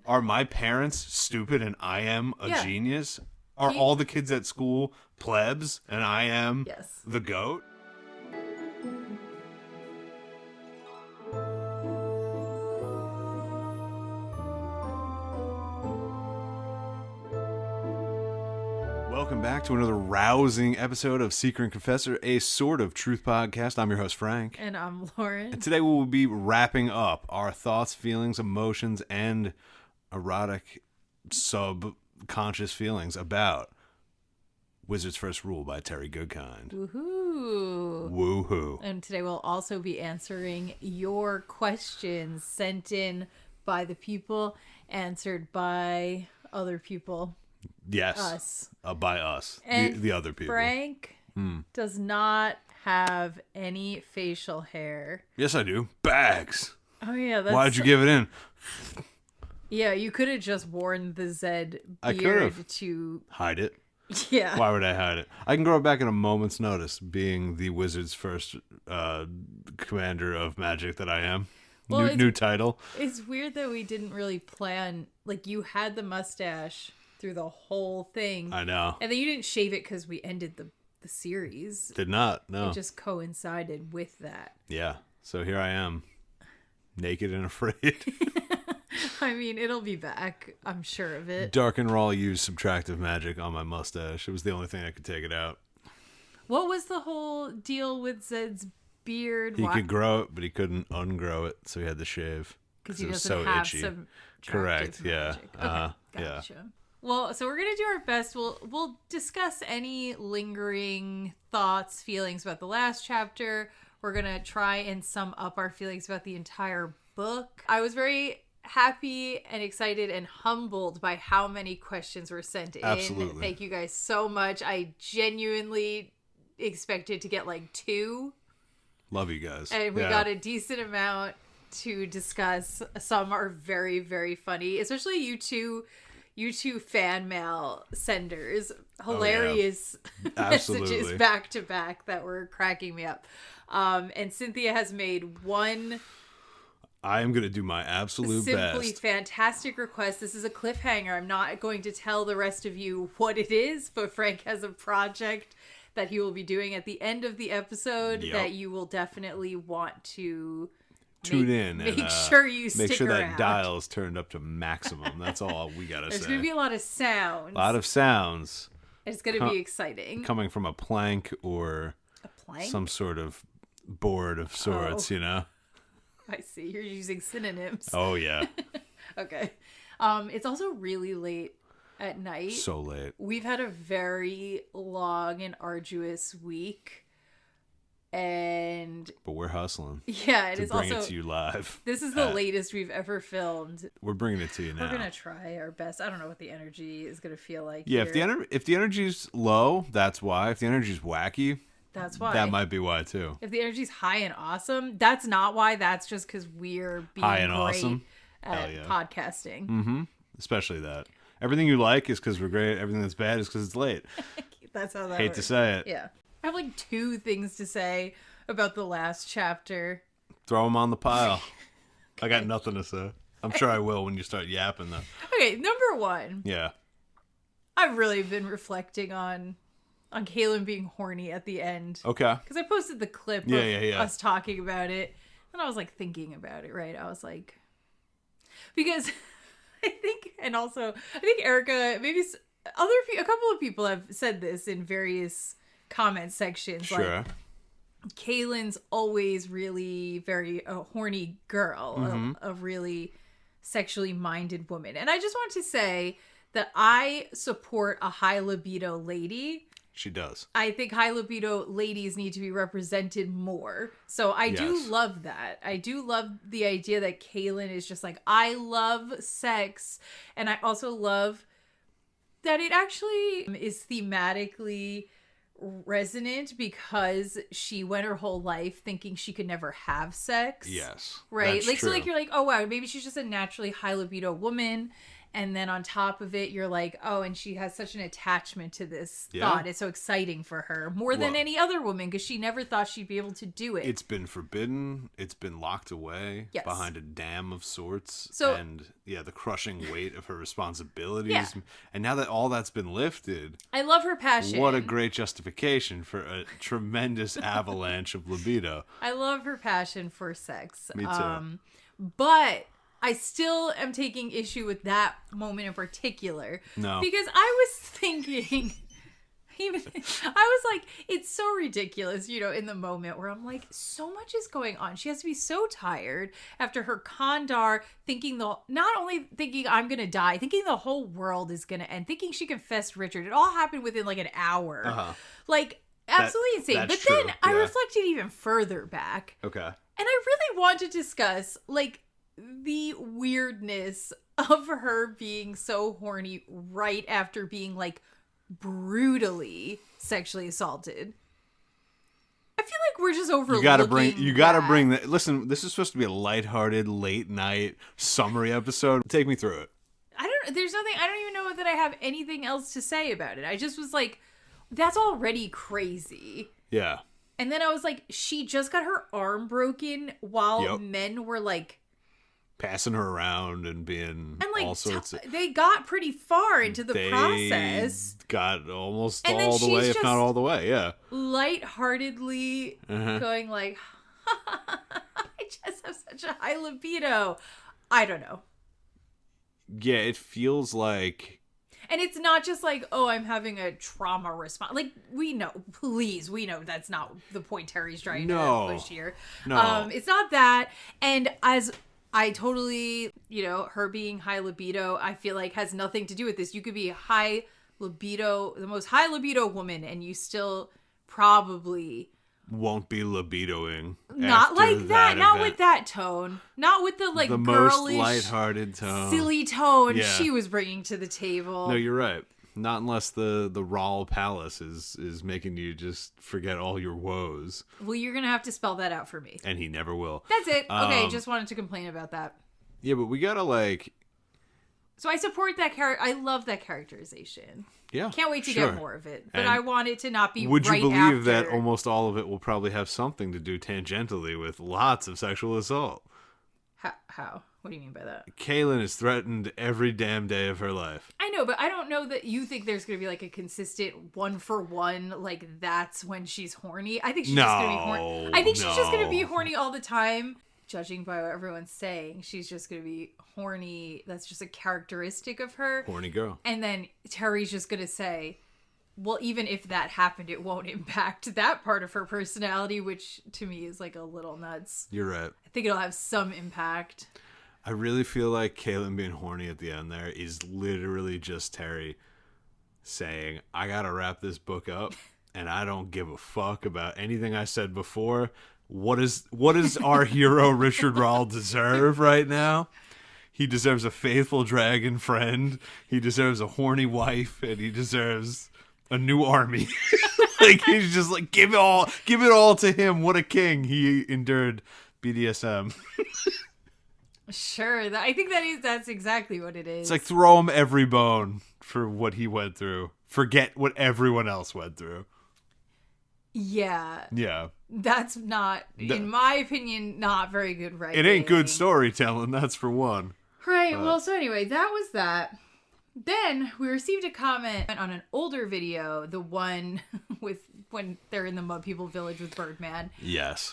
Are my parents stupid and I am a genius? Are all the kids at school plebs and I am the goat? Welcome back to another rousing episode of Seeker and Confessor, a sort of truth podcast. I'm your host, Frank. And I'm Lauren. And today we will be wrapping up our thoughts, feelings, emotions, and erotic subconscious feelings about Wizard's First Rule by Terry Goodkind. Woohoo. Woohoo. And today we'll also be answering your questions sent in by the people, answered by other people. Yes. Us. By us. And the other people. Frank does not have any facial hair. Yes, I do. Bags. Oh, yeah. Why'd you give it in? Yeah, you could have just worn the Zed I could beard have. to Hide it. Yeah. Why would I hide it? I can grow it back in a moment's notice, being the Wizard's first commander of magic that I am. Well, New title. It's weird that we didn't really plan. Like, you had the mustache through the whole thing. I know. And then you didn't shave it because we ended the series. Did not, no. It just coincided with that. Yeah. So here I am. Naked and afraid. I mean, it'll be back. I'm sure of it. Dark and Raw used subtractive magic on my mustache. It was the only thing that could take it out. What was the whole deal with Zed's beard? He could grow it, but he couldn't ungrow it, so he had to shave. Because he it was doesn't so have itchy. some Correct, yeah. Okay, gotcha. Yeah. Well, so we're going to do our best. We'll discuss any lingering thoughts, feelings about the last chapter. We're going to try and sum up our feelings about the entire book. I was very happy and excited and humbled by how many questions were sent in. Absolutely. Thank you guys so much. I genuinely expected to get like 2. Love you guys. And we got a decent amount to discuss. Some are very, very funny, especially you two fan mail senders. Hilarious messages back to back that were cracking me up. And Cynthia has made one I am going to do my absolute best. Simply fantastic request. This is a cliffhanger. I'm not going to tell the rest of you what it is, but Frank has a project that he will be doing at the end of the episode that you will definitely want to tune in make and sure you stick make sure around. that dial is turned up to maximum. That's all we gotta say. There's gonna be a lot of sounds. A lot of sounds. It's gonna be exciting. Coming from a plank or some sort of board of sorts, you know. I see. You're using synonyms. Oh yeah. Okay. It's also really late at night. So late. We've had a very long and arduous week. But we're hustling. Yeah, it is also bring it to you live. This is the latest we've ever filmed. We're bringing it to you now. We're gonna try our best. I don't know what the energy is gonna feel like. Yeah, here. if the energy's low, that's why. If the energy's wacky, that's why. That might be why too. If the energy's high and awesome, that's not why. That's just because we're being high and great awesome at podcasting. Mm-hmm. Especially that. Everything you like is because we're great. Everything that's bad is because it's late. That's how that Hate works. to say it. Yeah. I have like 2 things to say about the last chapter. Throw them on the pile. Okay. I got nothing to say. I'm sure I will when you start yapping though. Okay, number 1. Yeah. I've really been reflecting on Kayn being horny at the end. Okay. Because I posted the clip of us talking about it. And I was like thinking about it, right? I was like, because I think Erica, maybe a couple of people have said this in various comment sections. Sure. Like, Kaylyn's always really very a horny girl, a really sexually minded woman. And I just want to say that I support a high libido lady. She does. I think high libido ladies need to be represented more. So I do love that. I do love the idea that Kayn is just like, I love sex. And I also love that it actually is thematically resonant because she went her whole life thinking she could never have sex. Yes. Right? That's like true. So like you're like, oh wow, maybe she's just a naturally high libido woman. And then on top of it, you're like, oh, and she has such an attachment to this Yeah. thought. It's so exciting for her. More than any other woman, because she never thought she'd be able to do it. It's been forbidden. It's been locked away Yes. behind a dam of sorts. So- and the crushing weight of her responsibilities. Yeah. And now that all that's been lifted, I love her passion. what a great justification for a tremendous avalanche of libido. I love her passion for sex. Me too. But I still am taking issue with that moment in particular. No. Because I was thinking, I was like, it's so ridiculous, in the moment where I'm like, so much is going on. She has to be so tired after her Kandar not only thinking I'm going to die, thinking the whole world is going to end, thinking she confessed Richard. It all happened within like an hour. Uh-huh. Like, absolutely insane. that's But true. then I Yeah. reflected even further back. Okay. And I really want to discuss, like, the weirdness of her being so horny right after being, like, brutally sexually assaulted. I feel like we're just overlooking You gotta bring that. Listen, this is supposed to be a lighthearted, late night summary episode. Take me through it. I don't even know that I have anything else to say about it. I just was like, that's already crazy. Yeah. And then I was like, she just got her arm broken while men were like passing her around and being and like all sorts of... they got pretty far into the process. Got almost And then all the way, she's if not all the way, yeah. Lightheartedly going like, I just have such a high libido. I don't know. Yeah, it feels like... And it's not just like, oh, I'm having a trauma response. Like, we know that's not the point Terry's trying to push here. No. It's not that. And as I totally, her being high libido, I feel like has nothing to do with this. You could be high libido, the most high libido woman, and you still probably won't be libidoing. Not like that. Not event. with that tone. Not with the like the girlish, most lighthearted tone, silly tone Yeah. she was bringing to the table. No, you're right. Not unless the Rawl Palace is making you just forget all your woes. Well, you're gonna have to spell that out for me. And he never will. That's it. Okay, just wanted to complain about that. Yeah, but we gotta like... So I support that character. I love that characterization. Yeah, Can't wait to get more of it. But And I want it to not be would right you believe after. that almost all of it will probably have something to do tangentially with lots of sexual assault? How? What do you mean by that? Kaylin is threatened every damn day of her life. I know, but I don't know that you think there's going to be like a consistent 1-for-1, like that's when she's horny. I think she's just going to be horny. I think she's just going to be horny all the time. Judging by what everyone's saying, she's just going to be horny. That's just a characteristic of her. Horny girl. And then Terry's just going to say, well, even if that happened, it won't impact that part of her personality, which to me is like a little nuts. You're right. I think it'll have some impact. I really feel like Kaylin being horny at the end there is literally just Terry saying, I gotta wrap this book up and I don't give a fuck about anything I said before. What does our hero Richard Rawl deserve right now? He deserves a faithful dragon friend. He deserves a horny wife, and he deserves a new army. Like he's just like give it all to him. What a king. He endured BDSM. Sure, I think that's exactly what it is. It's like throw him every bone for what he went through. Forget what everyone else went through. Yeah. Yeah. That's not, in my opinion, not very good writing. It ain't good storytelling, that's for one. Right, well, so anyway, that was that. Then we received a comment on an older video, the one with when they're in the Mud People Village with Birdman. Yes.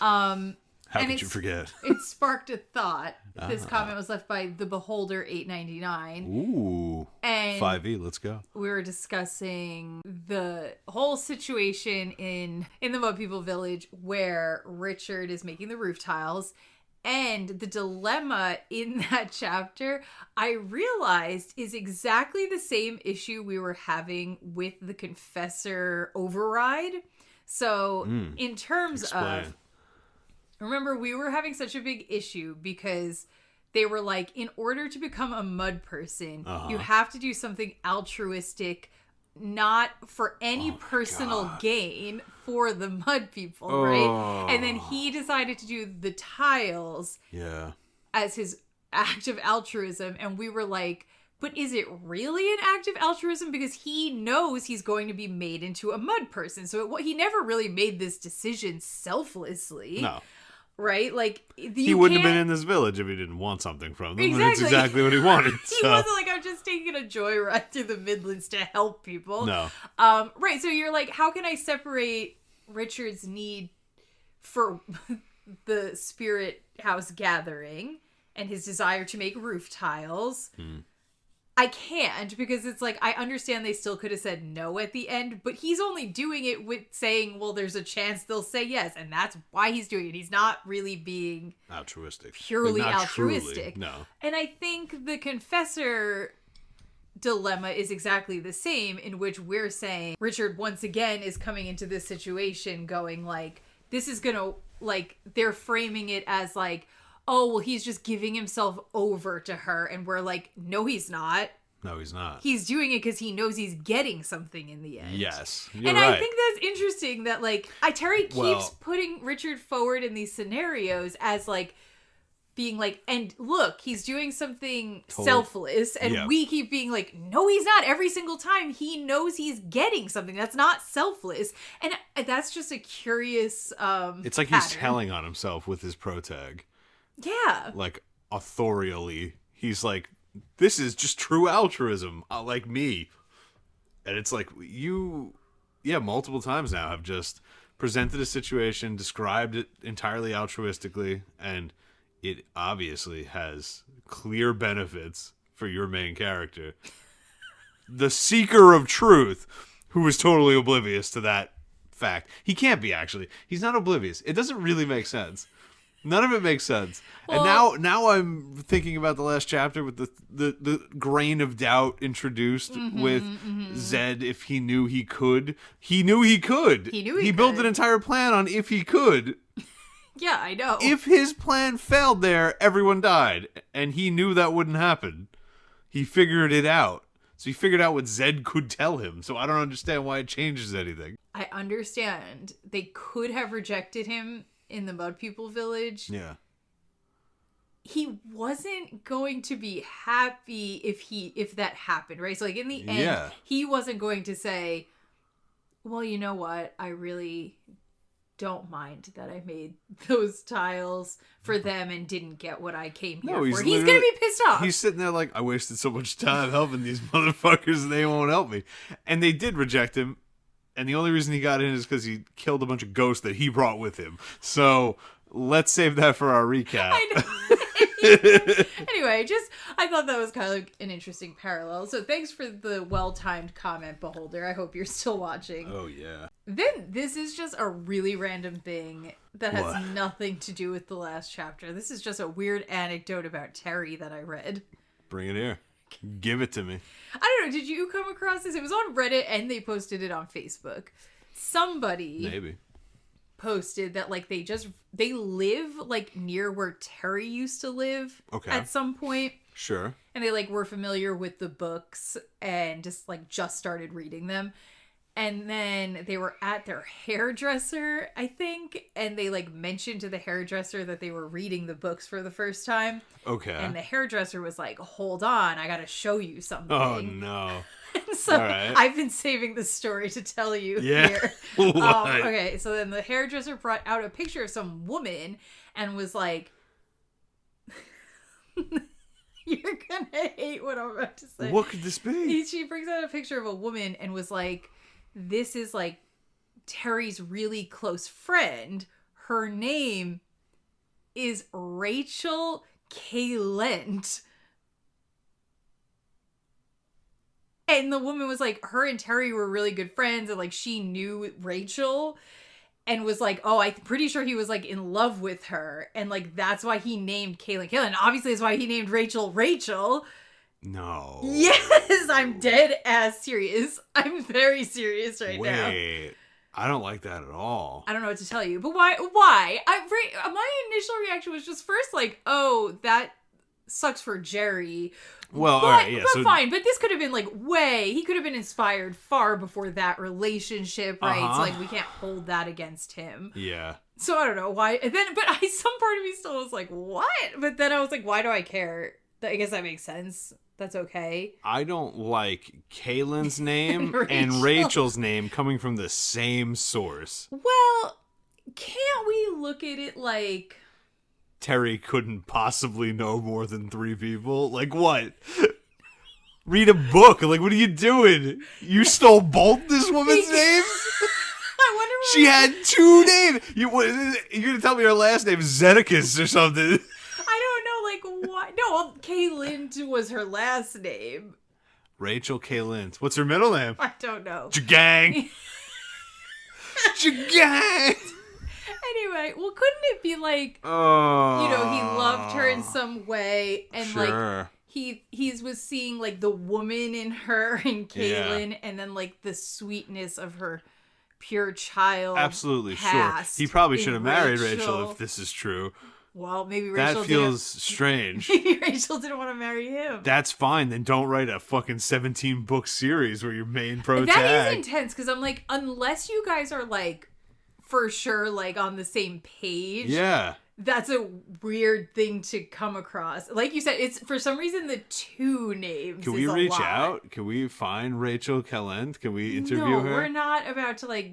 How could you forget? It sparked a thought. This comment was left by The Beholder 899. Ooh. And 5e, let's go. we were discussing the whole situation in the Mud People Village where Richard is making the roof tiles. And the dilemma in that chapter, I realized, is exactly the same issue we were having with the Confessor override. So in terms of... Remember, we were having such a big issue because they were like, in order to become a mud person, you have to do something altruistic, not for any personal gain for the mud people, right? And then he decided to do the tiles as his act of altruism. And we were like But is it really an act of altruism? Because he knows he's going to be made into a mud person. So he never really made this decision selflessly. No. Right? Like, he wouldn't have been in this village if he didn't want something from them. Exactly. And it's exactly what he wanted. He wasn't like, I'm just taking a joyride through the Midlands to help people. No. Right. So you're like, how can I separate Richard's need for the spirit house gathering and his desire to make roof tiles? I can't, because it's like, I understand they still could have said no at the end, but he's only doing it with saying, well, there's a chance they'll say yes, and that's why he's doing it. He's not really being altruistic. Purely not altruistic. Truly, no. And I think the confessor dilemma is exactly the same, in which we're saying Richard once again is coming into this situation going like, this is gonna, like, they're framing it as like, oh, well, he's just giving himself over to her. And we're like, no, he's not. No, he's not. He's doing it because he knows he's getting something in the end. Yes. And right. I think that's interesting that, like, Terry keeps putting Richard forward in these scenarios as, like, being like, and look, he's doing something selfless. And we keep being like, no, he's not. Every single time he knows he's getting something that's not selfless. And that's just a curious it's like pattern. He's telling on himself with his protag. Yeah. Like, authorially. He's like, this is just true altruism, like me. And it's like, you, multiple times now have just presented a situation, described it entirely altruistically, and it obviously has clear benefits for your main character. The seeker of truth, who is totally oblivious to that fact. He can't be, actually. He's not oblivious. It doesn't really make sense. None of it makes sense. Well, and now I'm thinking about the last chapter with the grain of doubt introduced with Zed. If he knew he could. He knew he could. He built an entire plan on if he could. Yeah, I know. If his plan failed there, everyone died. And he knew that wouldn't happen. He figured it out. So he figured out what Zed could tell him. So I don't understand why it changes anything. I understand. They could have rejected him in the Mud People village. Yeah. He wasn't going to be happy if that happened, right? So like in the end, he wasn't going to say, well, you know what? I really don't mind that I made those tiles for them and didn't get what I came here for. He's going to be pissed off. He's sitting there like, I wasted so much time helping these motherfuckers and they won't help me. And they did reject him. And the only reason he got in is because he killed a bunch of ghosts that he brought with him. So let's save that for our recap. I know. Anyway, I thought that was kind of like an interesting parallel. So thanks for the well-timed comment, Beholder. I hope you're still watching. Oh, yeah. Then this is just a really random thing that has nothing to do with the last chapter. This is just a weird anecdote about Terry that I read. Bring it here. Give it to me. I don't know. Did you come across this? It was on Reddit and they posted it on Facebook. Somebody maybe posted that like they live like near where Terry used to live at some point. Sure. And they like were familiar with the books and just started reading them. And then they were at their hairdresser, I think, and they like mentioned to the hairdresser that they were reading the books for the first time. Okay. And the hairdresser was like, hold on, I gotta show you something. Oh, no. So I've been saving the story to tell you here. Okay, so then the hairdresser brought out a picture of some woman and was like, you're gonna hate what I'm about to say. What could this be? She brings out a picture of a woman and was like, this is like Terry's really close friend. Her name is Rachel Kaylent. And the woman was like, her and Terry were really good friends and like she knew Rachel and was like, oh, I'm pretty sure he was like in love with her. And like, that's why he named Kaylent. Obviously that's why he named Rachel Rachel. No. Yes, I'm dead ass serious. I'm very serious now. Wait, I don't like that at all. I don't know what to tell you, but why? My initial reaction was just first like, oh, that sucks for Jerry. Well, all right, yeah. But fine, but this could have been like he could have been inspired far before that relationship, right? So like we can't hold that against him. Yeah. So I don't know why. And then, but some part of me still was like, what? But then I was like, why do I care? I guess that makes sense. That's okay. I don't like Kaylin's name Rachel. and Rachel's name coming from the same source. Well, can't we look at it like... Terry couldn't possibly know more than 3 people? Like, what? Read a book. Like, what are you doing? You stole both this woman's names? I wonder what She had 2 names. You're going to tell me her last name is Zedekias or something. I don't know, like, why? No, well, Kaylin was her last name. Rachel Kaylin. What's her middle name? I don't know. Jagang. Jagang. Anyway, well, couldn't it be like, Oh. you know, he loved her in some way, and Sure. like he was seeing like the woman in her and Kaylin, Yeah. and then like the sweetness of her pure child. Absolutely, sure. past He probably in should have married Rachel if this is true. Well, maybe Rachel That feels strange. Maybe Rachel didn't want to marry him. That's fine. Then don't write a fucking 17-book series where your main pro That tag. is intense, because I'm like, unless you guys are like for sure like on the same page. Yeah. That's a weird thing to come across. Like you said, it's for some reason the 2 names. Can we is a reach lot. out? Can we find Rachel Kellent? Can we interview No, her? we're not about to like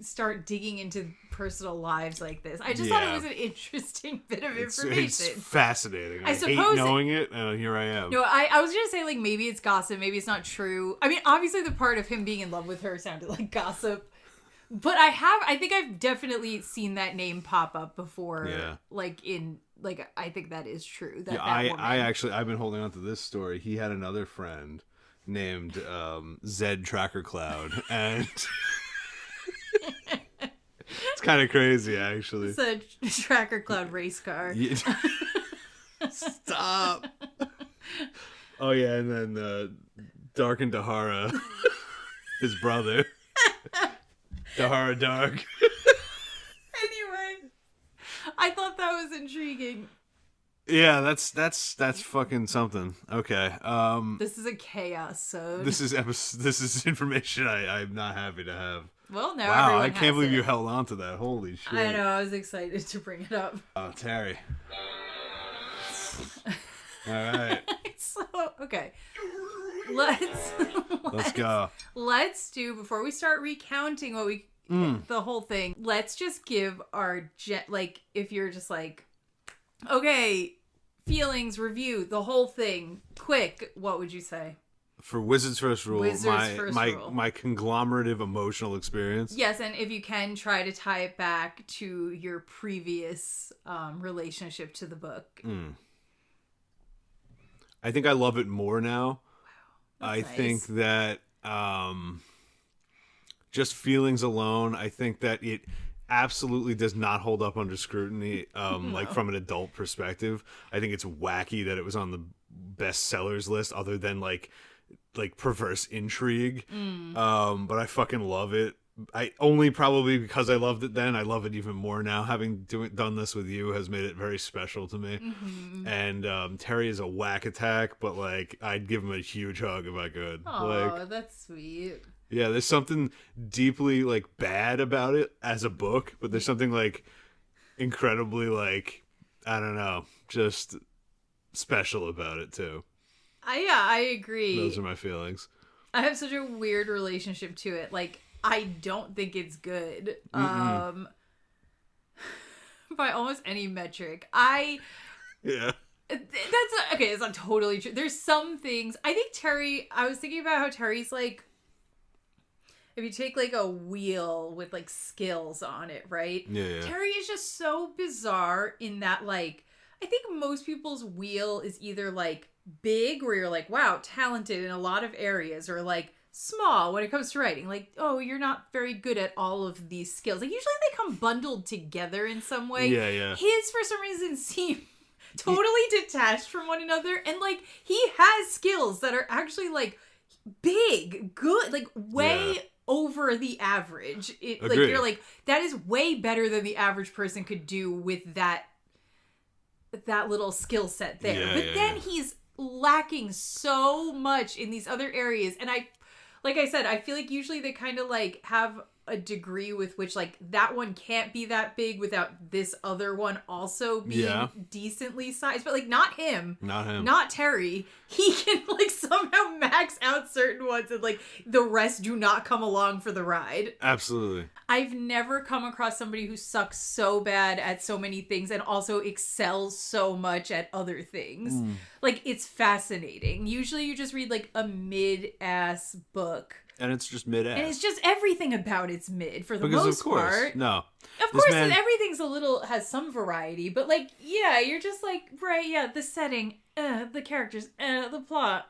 start digging into personal lives like this. I just thought it was an interesting bit of information. It's fascinating. I hate suppose knowing it, and here I am. No, I was gonna say like maybe it's gossip, maybe it's not true. I mean, obviously the part of him being in love with her sounded like gossip. But I think I've definitely seen that name pop up before. Yeah. I think that is true. That Yeah, I've been holding on to this story. He had another friend named Zed Tracker Cloud, and it's kind of crazy, actually. It's a Tracker Cloud race car. Yeah. Stop. Oh yeah, and then Dark and Dahara, his brother. Dahara Dark. Anyway, I thought that was intriguing. Yeah, that's fucking something. Okay. This is a chaos zone. This is information I'm not happy to have. Well, now Wow, everyone I can't has believe it. you held on to that. Holy shit. I know, I was excited to bring it up. Oh, Terry. All right. So, okay. Let's go. Let's do, before we start recounting what we the whole thing, let's just give our if you're just like, okay, feelings, review, the whole thing, quick, what would you say? For Wizard's First Rule, Rule. my conglomerative emotional experience. Yes, and if you can, try to tie it back to your previous relationship to the book. I think I love it more now. Wow, I nice. think that just feelings alone, I think that it absolutely does not hold up under scrutiny, like from an adult perspective. I think it's wacky that it was on the bestsellers list, other than like perverse intrigue. But I fucking love it. I only probably because I loved it then. I love it even more now. Having done this with you has made it very special to me. And Terry is a whack attack, but like I'd give him a huge hug if I could. Oh, that's sweet. Yeah, there's something deeply like bad about it as a book, but there's something like incredibly like, I don't know, just special about it too. I agree. Those are my feelings. I have such a weird relationship to it. Like, I don't think it's good. By almost any metric. Yeah. It's not totally true. There's some things. I think I was thinking about how Terry's like, if you take like a wheel with like skills on it, right? Yeah. Terry is just so bizarre in that, like, I think most people's wheel is either like big, where you're like, wow, talented in a lot of areas, or like small when it comes to writing. Like, oh, you're not very good at all of these skills. Like, usually they come bundled together in some way. Yeah. His, for some reason, seem totally detached from one another. And like, he has skills that are actually like big, good, like way over the average. Like, you're like, that is way better than the average person could do with that little skill set there. Then he's lacking so much in these other areas. And like I said, I feel like usually they kind of like have a degree with which, like, that one can't be that big without this other one also being decently sized. But, like, not him. Not Terry. He can, like, somehow max out certain ones and, like, the rest do not come along for the ride. Absolutely. I've never come across somebody who sucks so bad at so many things and also excels so much at other things. Like, it's fascinating. Usually you just read, like, a mid-ass book. And it's just mid-ass. And it's just everything about it's mid for the most part. No. Of course, everything's has some variety. But, like, yeah, you're just like, right, yeah, the setting, the characters, the plot.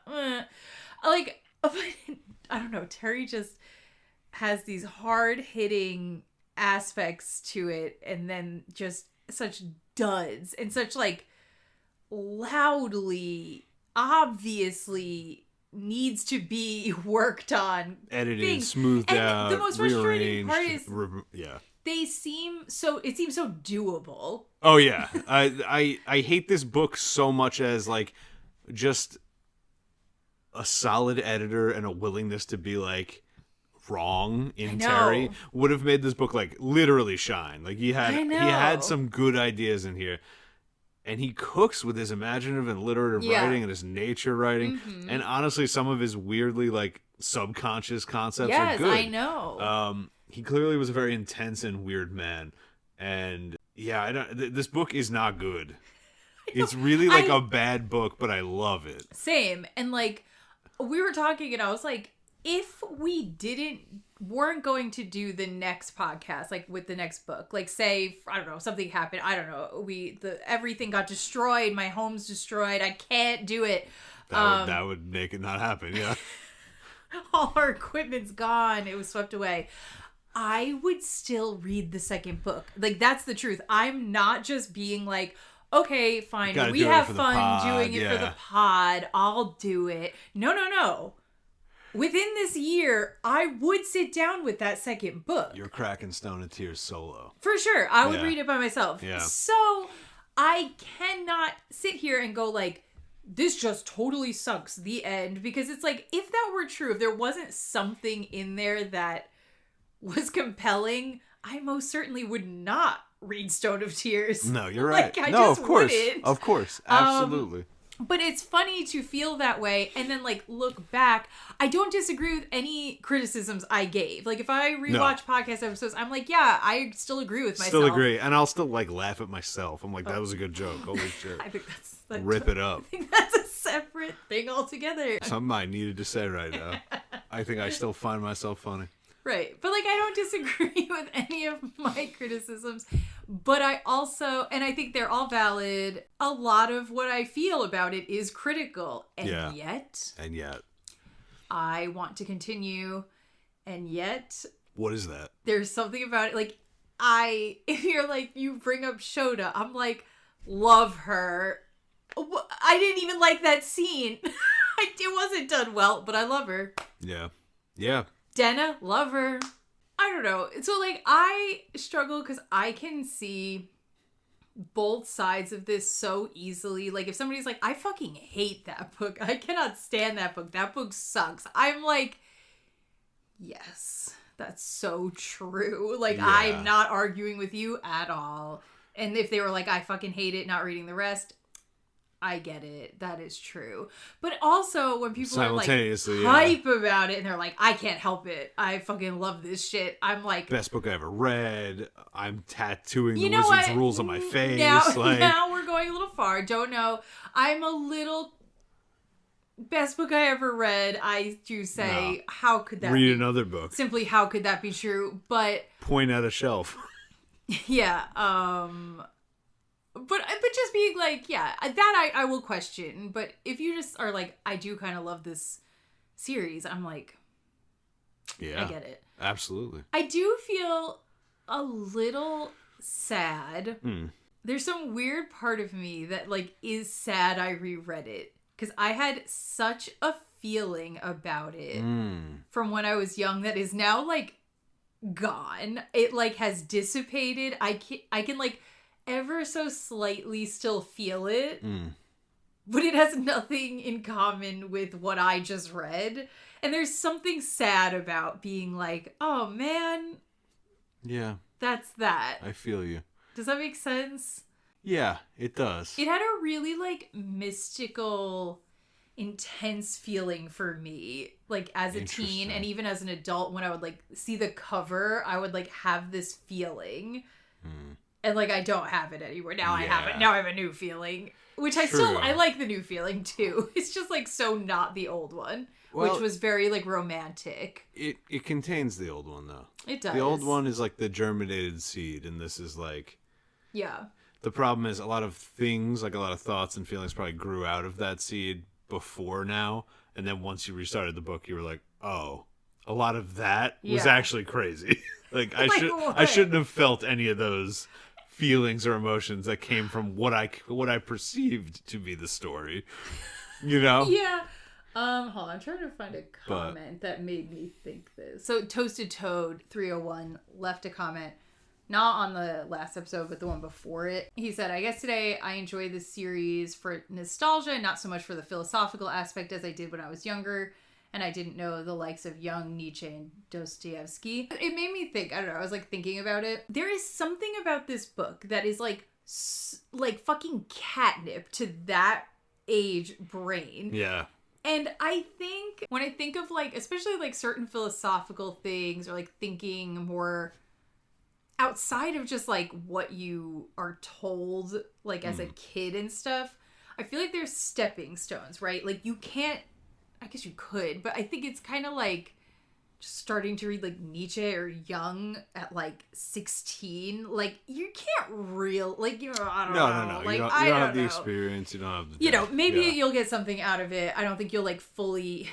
Like, I don't know. Terry just has these hard-hitting aspects to it. And then just such duds. And such, like, loudly, obviously needs to be worked on. Edited, smoothed out, the most frustrating part is it seems so doable. Oh yeah. I hate this book so much as, like, just a solid editor and a willingness to be, like, wrong in Terry would have made this book, like, literally shine. Like, he had some good ideas in here. And he cooks with his imaginative and literative writing and his nature writing. Mm-hmm. And honestly, some of his weirdly, like, subconscious concepts are good. Yes, I know. He clearly was a very intense and weird man. And, yeah, this book is not good. It's really, like, a bad book, but I love it. Same. And, like, we were talking and I was like, if we weren't going to do the next podcast, like with the next book, like say, I don't know, something happened. I don't know. Everything got destroyed. My home's destroyed. I can't do it. That would make it not happen. Yeah. All our equipment's gone. It was swept away. I would still read the second book. Like, that's the truth. I'm not just being like, okay, fine. We have fun doing it for the pod. I'll do it. No. Within this year, I would sit down with that second book. You're cracking Stone and Tears solo. For sure. I would read it by myself. Yeah. So I cannot sit here and go like, this just totally sucks, the end. Because it's like, if that were true, if there wasn't something in there that was compelling, I most certainly would not read Stone of Tears. No, you're right. Like, of course. Wouldn't. Of course. Absolutely. But it's funny to feel that way and then, like, look back. I don't disagree with any criticisms I gave. Like, if I rewatch podcast episodes, I'm like, yeah, I still agree with myself. Still agree. And I'll still, like, laugh at myself. I'm like, that was a good joke. Holy shit. I think Rip it up. I think that's a separate thing altogether. Something I needed to say right now. I think I still find myself funny. Right. But, like, I don't disagree with any of my criticisms. But I also, and I think they're all valid, a lot of what I feel about it is critical. And yet, I want to continue. And yet, what is that? There's something about it. Like, if you're like, you bring up Shota, I'm like, love her. I didn't even like that scene. It wasn't done well, but I love her. Yeah. Yeah. Denna, love her. I don't know. So, like, I struggle because I can see both sides of this so easily. Like, if somebody's like, I fucking hate that book. I cannot stand that book. That book sucks. I'm like, yes, that's so true. Like, I'm not arguing with you at all. And if they were like, I fucking hate it, not reading the rest, I get it. That is true. But also when people are like hype about it and they're like, I can't help it. I fucking love this shit. I'm like, best book I ever read. I'm tattooing the wizard's rules on my face. Now we're going a little far. Don't know. I'm a little best book I ever read. I do say, how could that read another book? Simply, how could that be true? But point at a shelf. Yeah. But just being like, that I will question. But if you just are like, I do kind of love this series, I'm like, I get it. Absolutely. I do feel a little sad. There's some weird part of me that, like, is sad I reread it. Because I had such a feeling about it from when I was young that is now, like, gone. It, like, has dissipated. I can like, ever so slightly still feel it. but it has nothing in common with what I just read. And there's something sad about being like, oh man. Yeah. That's that. I feel you. Does that make sense? Yeah, it does. It had a really, like, mystical, intense feeling for me, like, as a teen and even as an adult. When I would, like, see the cover, I would, like, have this feeling. And, like, I don't have it anymore. Now I have it. Now I have a new feeling. Which I like the new feeling, too. It's just, like, so not the old one. Which was very, like, romantic. It contains the old one, though. It does. The old one is, like, the germinated seed, and this is, like... Yeah. The problem is a lot of things, like a lot of thoughts and feelings probably grew out of that seed before now. And then once you restarted the book, you were like, oh, a lot of that was actually crazy. Like, I shouldn't have felt any of those feelings or emotions that came from what I perceived to be the story. You know? Yeah. Hold on, I'm trying to find a comment that made me think this. So Toasted Toad 301 left a comment, not on the last episode, but the one before it. He said, I guess today I enjoy this series for nostalgia, not so much for the philosophical aspect as I did when I was younger, and I didn't know the likes of Jung, Nietzsche, and Dostoevsky. It made me think, I don't know, I was like thinking about it. There is something about this book that is like fucking catnip to that age brain. Yeah. And I think when I think of like, especially like certain philosophical things or like thinking more outside of just like what you are told like as a kid and stuff, I feel like there's stepping stones, right? Like you can't, I guess you could, but I think it's kind of like just starting to read like Nietzsche or Jung at like 16. Like you can't like, you know, I don't know. No. Like, you don't have the experience. You don't have the... You know, maybe you'll get something out of it. I don't think you'll like fully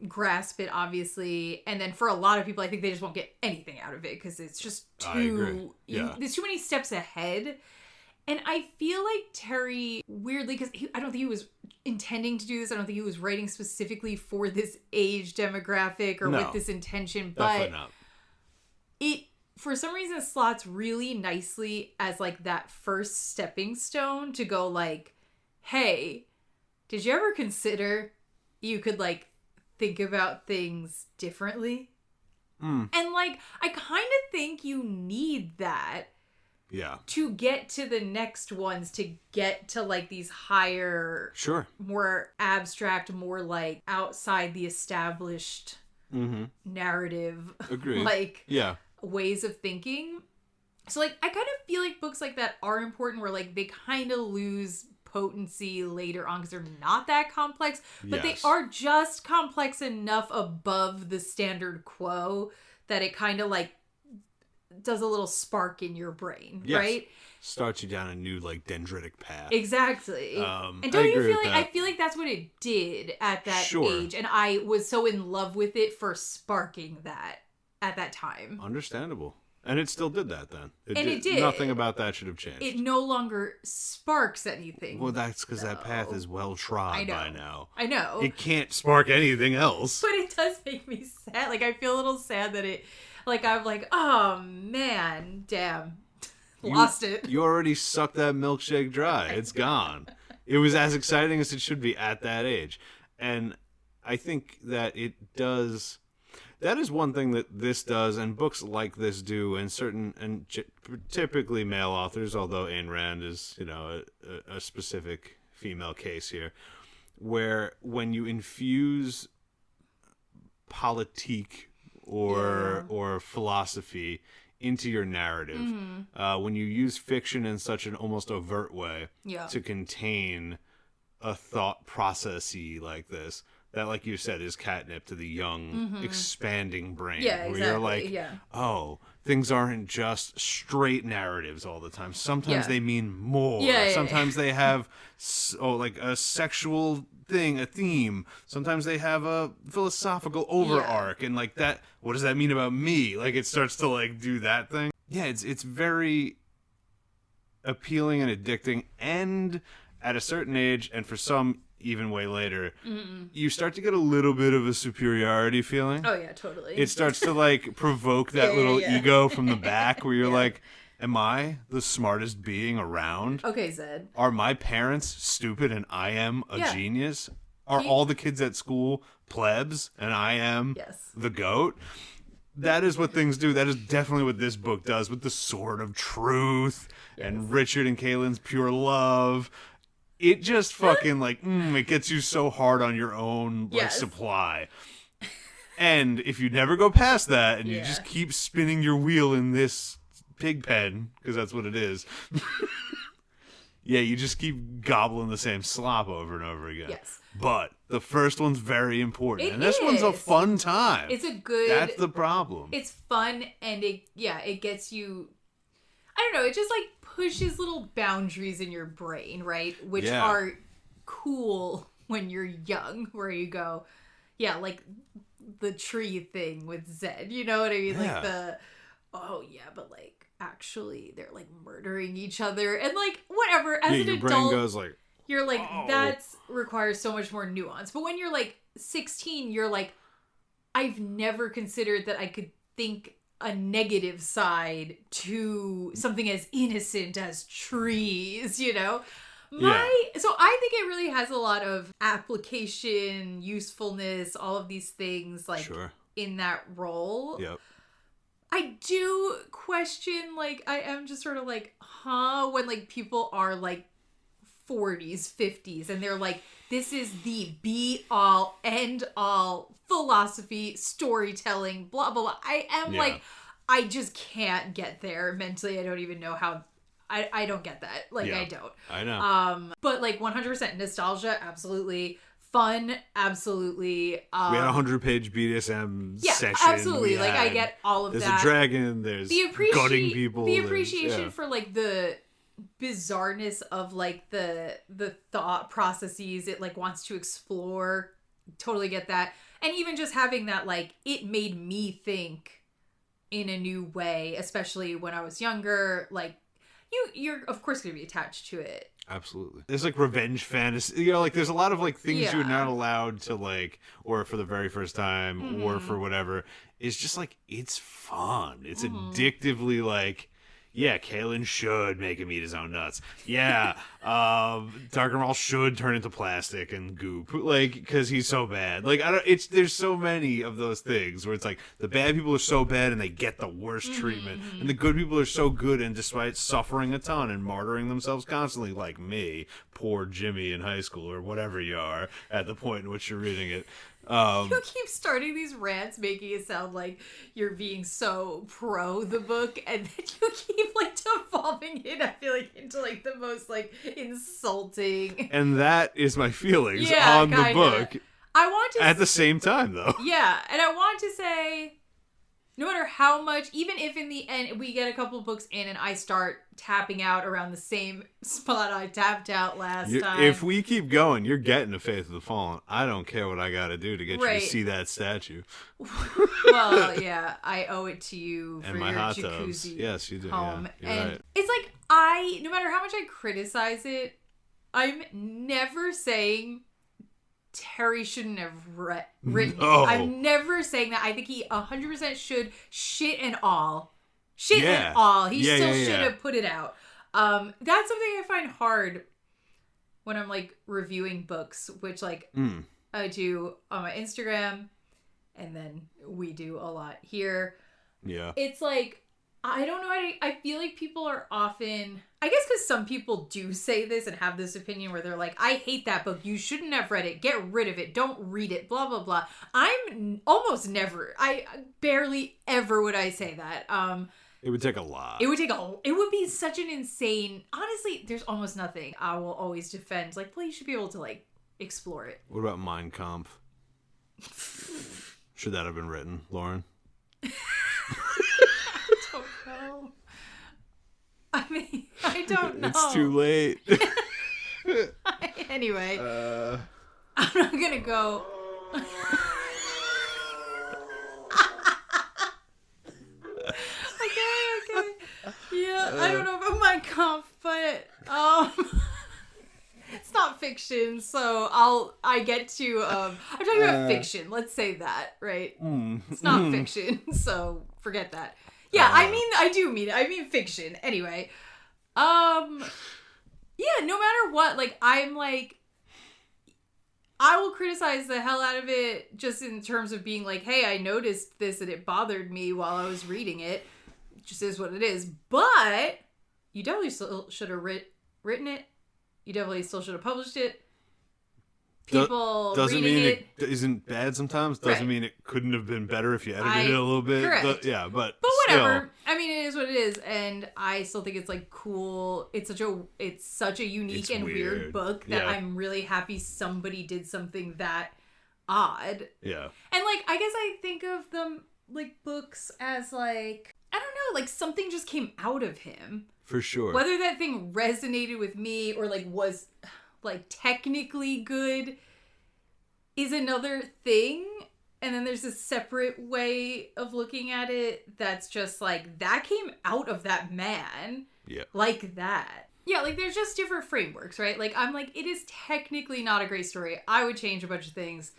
grasp it, obviously. And then for a lot of people, I think they just won't get anything out of it because it's just too... There's too many steps ahead. And I feel like Terry, weirdly, because I don't think he was intending to do this. I don't think he was writing specifically for this age demographic or with this intention. But not. It, for some reason, slots really nicely as like that first stepping stone to go like, hey, did you ever consider you could like think about things differently? And like, I kind of think you need that. Yeah. To get to the next ones, to get to like these higher, more abstract, more like outside the established narrative, like ways of thinking. So like, I kind of feel like books like that are important where like they kind of lose potency later on because they're not that complex, but they are just complex enough above the standard quo that it kind of like does a little spark in your brain, right? Starts you down a new like dendritic path. Exactly. And don't you feel like I feel like that's what it did at that age, and I was so in love with it for sparking that at that time. Understandable. And it still did that then. It did. Nothing about that should have changed. It no longer sparks anything. Well, that's because that path is well trod by now. I know. It can't spark anything else. But it does make me sad. Like I feel a little sad that it. Like, I'm like, oh, man, damn. Lost it. You already sucked that milkshake dry. It's gone. It was as exciting as it should be at that age. And I think that it does... That is one thing that this does, and books like this do, and typically male authors, although Ayn Rand is, you know, a specific female case here, where when you infuse politique or philosophy into your narrative, when you use fiction in such an almost overt way to contain a thought processy like this, that, like you said, is catnip to the young, expanding brain. Yeah, exactly. Where you're like, oh, things aren't just straight narratives all the time. Sometimes they mean more. Sometimes they have, like a sexual thing, a theme. Sometimes they have a philosophical overarch, and like that. What does that mean about me? Like it starts to like do that thing. Yeah, it's very appealing and addicting, and at a certain age, and for some even way later, you start to get a little bit of a superiority feeling. Oh yeah, totally. It starts to like provoke that little ego from the back where you're like, Am I the smartest being around? Okay, Zed. Are my parents stupid and I am a genius? Are all the kids at school plebs and I am the GOAT? That is what things do. That is definitely what this book does with the sword of truth and Richard and Kaylyn's pure love. It just fucking it gets you so hard on your own supply. And if you never go past that and you just keep spinning your wheel in this pig pen, because that's what it is, you just keep gobbling the same slop over and over again. Yes. But the first one's very important. This one's a fun time. It's a good... That's the problem. It's fun, and it gets you... I don't know, it just pushes little boundaries in your brain, right? Which are cool when you're young, where you go, the tree thing with Zed, you know what I mean? Yeah. Actually they're murdering each other and whatever. As an your adult, brain goes you're that requires so much more nuance. But when you're 16, you're I've never considered that I could think a negative side to something as innocent as trees, you know? So I think it really has a lot of application, usefulness, all of these things in that role. Yep. I do question, I am just sort of when people are 40s, 50s, and they're this is the be all, end all philosophy, storytelling, blah, blah, blah. I am I just can't get there mentally. I don't even know how. I don't get that. I don't. I know. But 100% nostalgia, absolutely. Fun, absolutely. We had a 100-page BDSM session. Absolutely. I get all of that. There's a dragon. There's gutting people. The appreciation for the bizarreness of the thought processes it wants to explore. Totally get that. And even just having that it made me think in a new way, especially when I was younger. You're of course going to be attached to it. Absolutely. There's revenge fantasy. There's a lot of things you're not allowed to or for the very first time or for whatever. It's just it's fun. It's addictively Kaylin should make him eat his own nuts. Yeah. Dark'n'Rall should turn into plastic and goop. Because he's so bad. There's so many of those things where it's the bad people are so bad and they get the worst treatment. And the good people are so good and despite suffering a ton and martyring themselves constantly, like me, poor Jimmy in high school or whatever you are at the point in which you're reading it. You keep starting these rants making it sound like you're being so pro the book, and then you keep devolving it, I feel into the most insulting. And that is my feelings on the book. I want to at the same time though. Yeah, and I want to say no matter how much, even if in the end we get a couple of books in and I start tapping out around the same spot I tapped out last time. If we keep going, you're getting a Faith of the Fallen. I don't care what I got to do to get you to see that statue. Well, yeah, I owe it to you for and my your hot jacuzzi tubs. Yes, you do. home. Yeah, and right. It's no matter how much I criticize it, I'm never saying Terry shouldn't have written. No. I'm never saying that. I think he 100% should, shit and all. He still should have put it out. That's something I find hard when I'm reviewing books, which I do on my Instagram, and then we do a lot here. Yeah. It's I don't know. I feel people are often, I guess because some people do say this and have this opinion where they're I hate that book. You shouldn't have read it. Get rid of it. Don't read it. Blah, blah, blah. I'm almost never, I barely ever would I say that. It would take a lot. It would be such an insane, honestly, there's almost nothing I will always defend. Well, you should be able to explore it. What about Mein Kampf? Should that have been written, Lauren? No. I mean, I don't know. It's too late. Anyway, I'm not gonna go. Okay. Yeah, I don't know about my comp, but it's not fiction, so I get to I'm talking about fiction. Let's say that, right? It's not fiction, so forget that. Yeah, I do mean it. I mean fiction. Anyway. Yeah, no matter what, like, I'm like, I will criticize the hell out of it just in terms of being like, hey, I noticed this and it bothered me while I was reading it. It just is what it is. But you definitely still should have written it. You definitely still should have published it. People doesn't reading mean it isn't bad sometimes. Doesn't mean it couldn't have been better if you edited it a little bit. Correct. Yeah, but whatever. Still. I mean, it is what it is, and I still think it's like cool. It's such a unique and weird book that I'm really happy somebody did something that odd. Yeah. And like, I guess I think of them like books as like, I don't know, like something just came out of him. For sure. Whether that thing resonated with me or like was like technically good is another thing. And then there's a separate way of looking at it that's just like, that came out of that man. Yeah. Like that. Yeah, like there's just different frameworks, right? Like I'm like, it is technically not a great story. I would change a bunch of things.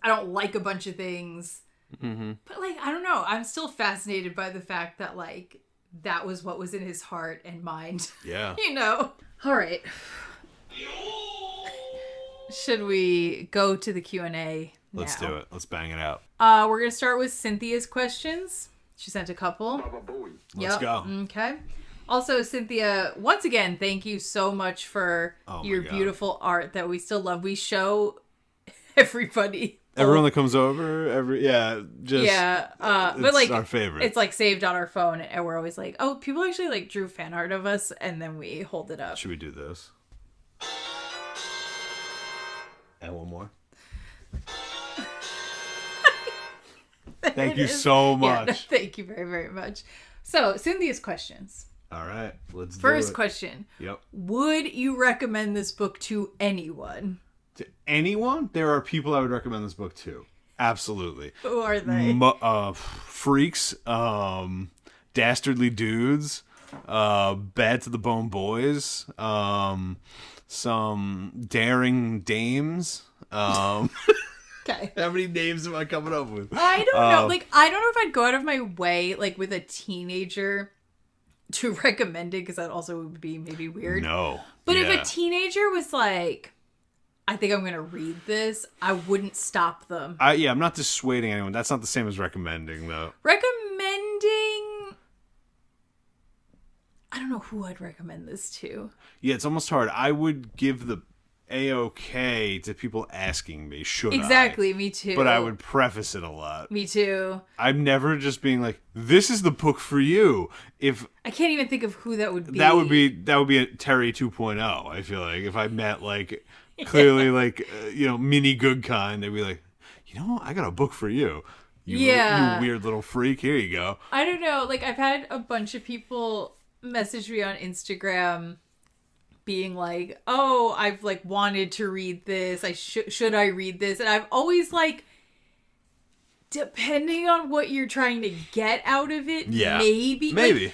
I don't like a bunch of things. Mm-hmm. But like, I don't know. I'm still fascinated by the fact that like, that was what was in his heart and mind. Yeah. You know? All right. Should we go to the Q&A? Let's do it. Let's bang it out. We're going to start with Cynthia's questions. She sent a couple. Let's go. Okay. Also, Cynthia, once again, thank you so much for your beautiful art that we still love. We show everybody. Everyone that comes over, but like our favorite. It's like saved on our phone, and we're always like, oh, people actually like drew fan art of us, and then we hold it up. Should we do this? And one more. Thank you so much. Yeah, no, thank you very, very much. So, Cynthia's questions. All right, let's do it. First question. Yep. Would you recommend this book to anyone? To anyone? There are people I would recommend this book to. Absolutely. Who are they? Freaks, dastardly dudes, bad to the bone boys, some daring dames. Okay. How many names am I coming up with? I don't know. Like, I don't know if I'd go out of my way, like, with a teenager to recommend it, because that also would be maybe weird. No. But if a teenager was like, I think I'm going to read this, I wouldn't stop them. I'm not dissuading anyone. That's not the same as recommending, though. Recommending... I don't know who I'd recommend this to. Yeah, it's almost hard. I would give the A-OK to people asking me, should Exactly, me too. But I would preface it a lot. Me too. I'm never just being like, this is the book for you. If I can't even think of who that would be. That would be a Terry 2.0, I feel like. If I met, like, clearly, like, mini good kind, they'd be like, I got a book for you. You weird little freak. Here you go. I don't know. Like, I've had a bunch of people message me on Instagram being like, oh, I've like wanted to read this. Should I read this? And I've always like, depending on what you're trying to get out of it, maybe. Like,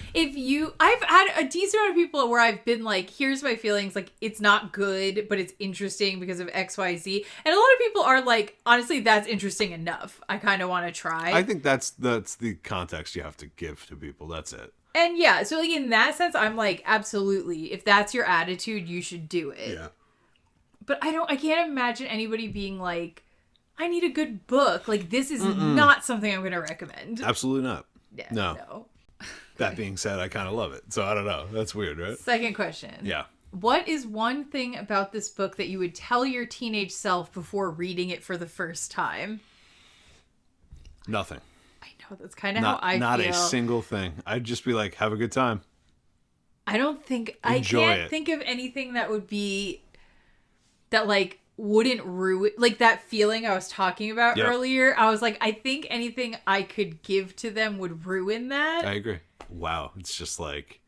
I've had a decent amount of people where I've been like, here's my feelings. Like, it's not good, but it's interesting because of XYZ. And a lot of people are like, honestly, that's interesting enough. I kind of want to try. I think that's the context you have to give to people. That's it. And yeah, so like in that sense, I'm like, absolutely. If that's your attitude, you should do it. Yeah. But I can't imagine anybody being like, I need a good book. Like, this is not something I'm going to recommend. Absolutely not. Yeah, no. That being said, I kind of love it. So I don't know. That's weird, right? Second question. Yeah. What is one thing about this book that you would tell your teenage self before reading it for the first time? Nothing. That's kind of how I feel. Not a single thing. I'd just be like, have a good time. I can't think of anything that would be, that like wouldn't ruin, like that feeling I was talking about earlier. I was like, I think anything I could give to them would ruin that. I agree. Wow. It's just like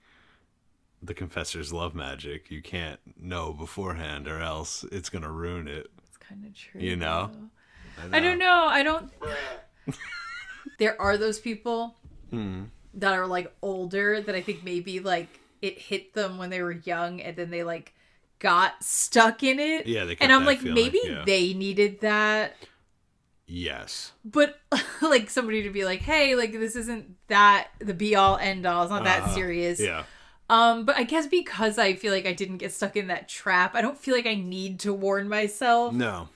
the Confessor's love magic. You can't know beforehand or else it's going to ruin it. It's kind of true. You know? I don't know. I don't... There are those people that are like older that I think maybe like it hit them when they were young and then they like got stuck in it. Yeah, they kept and I'm that like, feeling. maybe they needed that. Yes. But like somebody to be like, hey, like this isn't that the be all end all. It's not that serious. Yeah. But I guess because I feel like I didn't get stuck in that trap, I don't feel like I need to warn myself. No,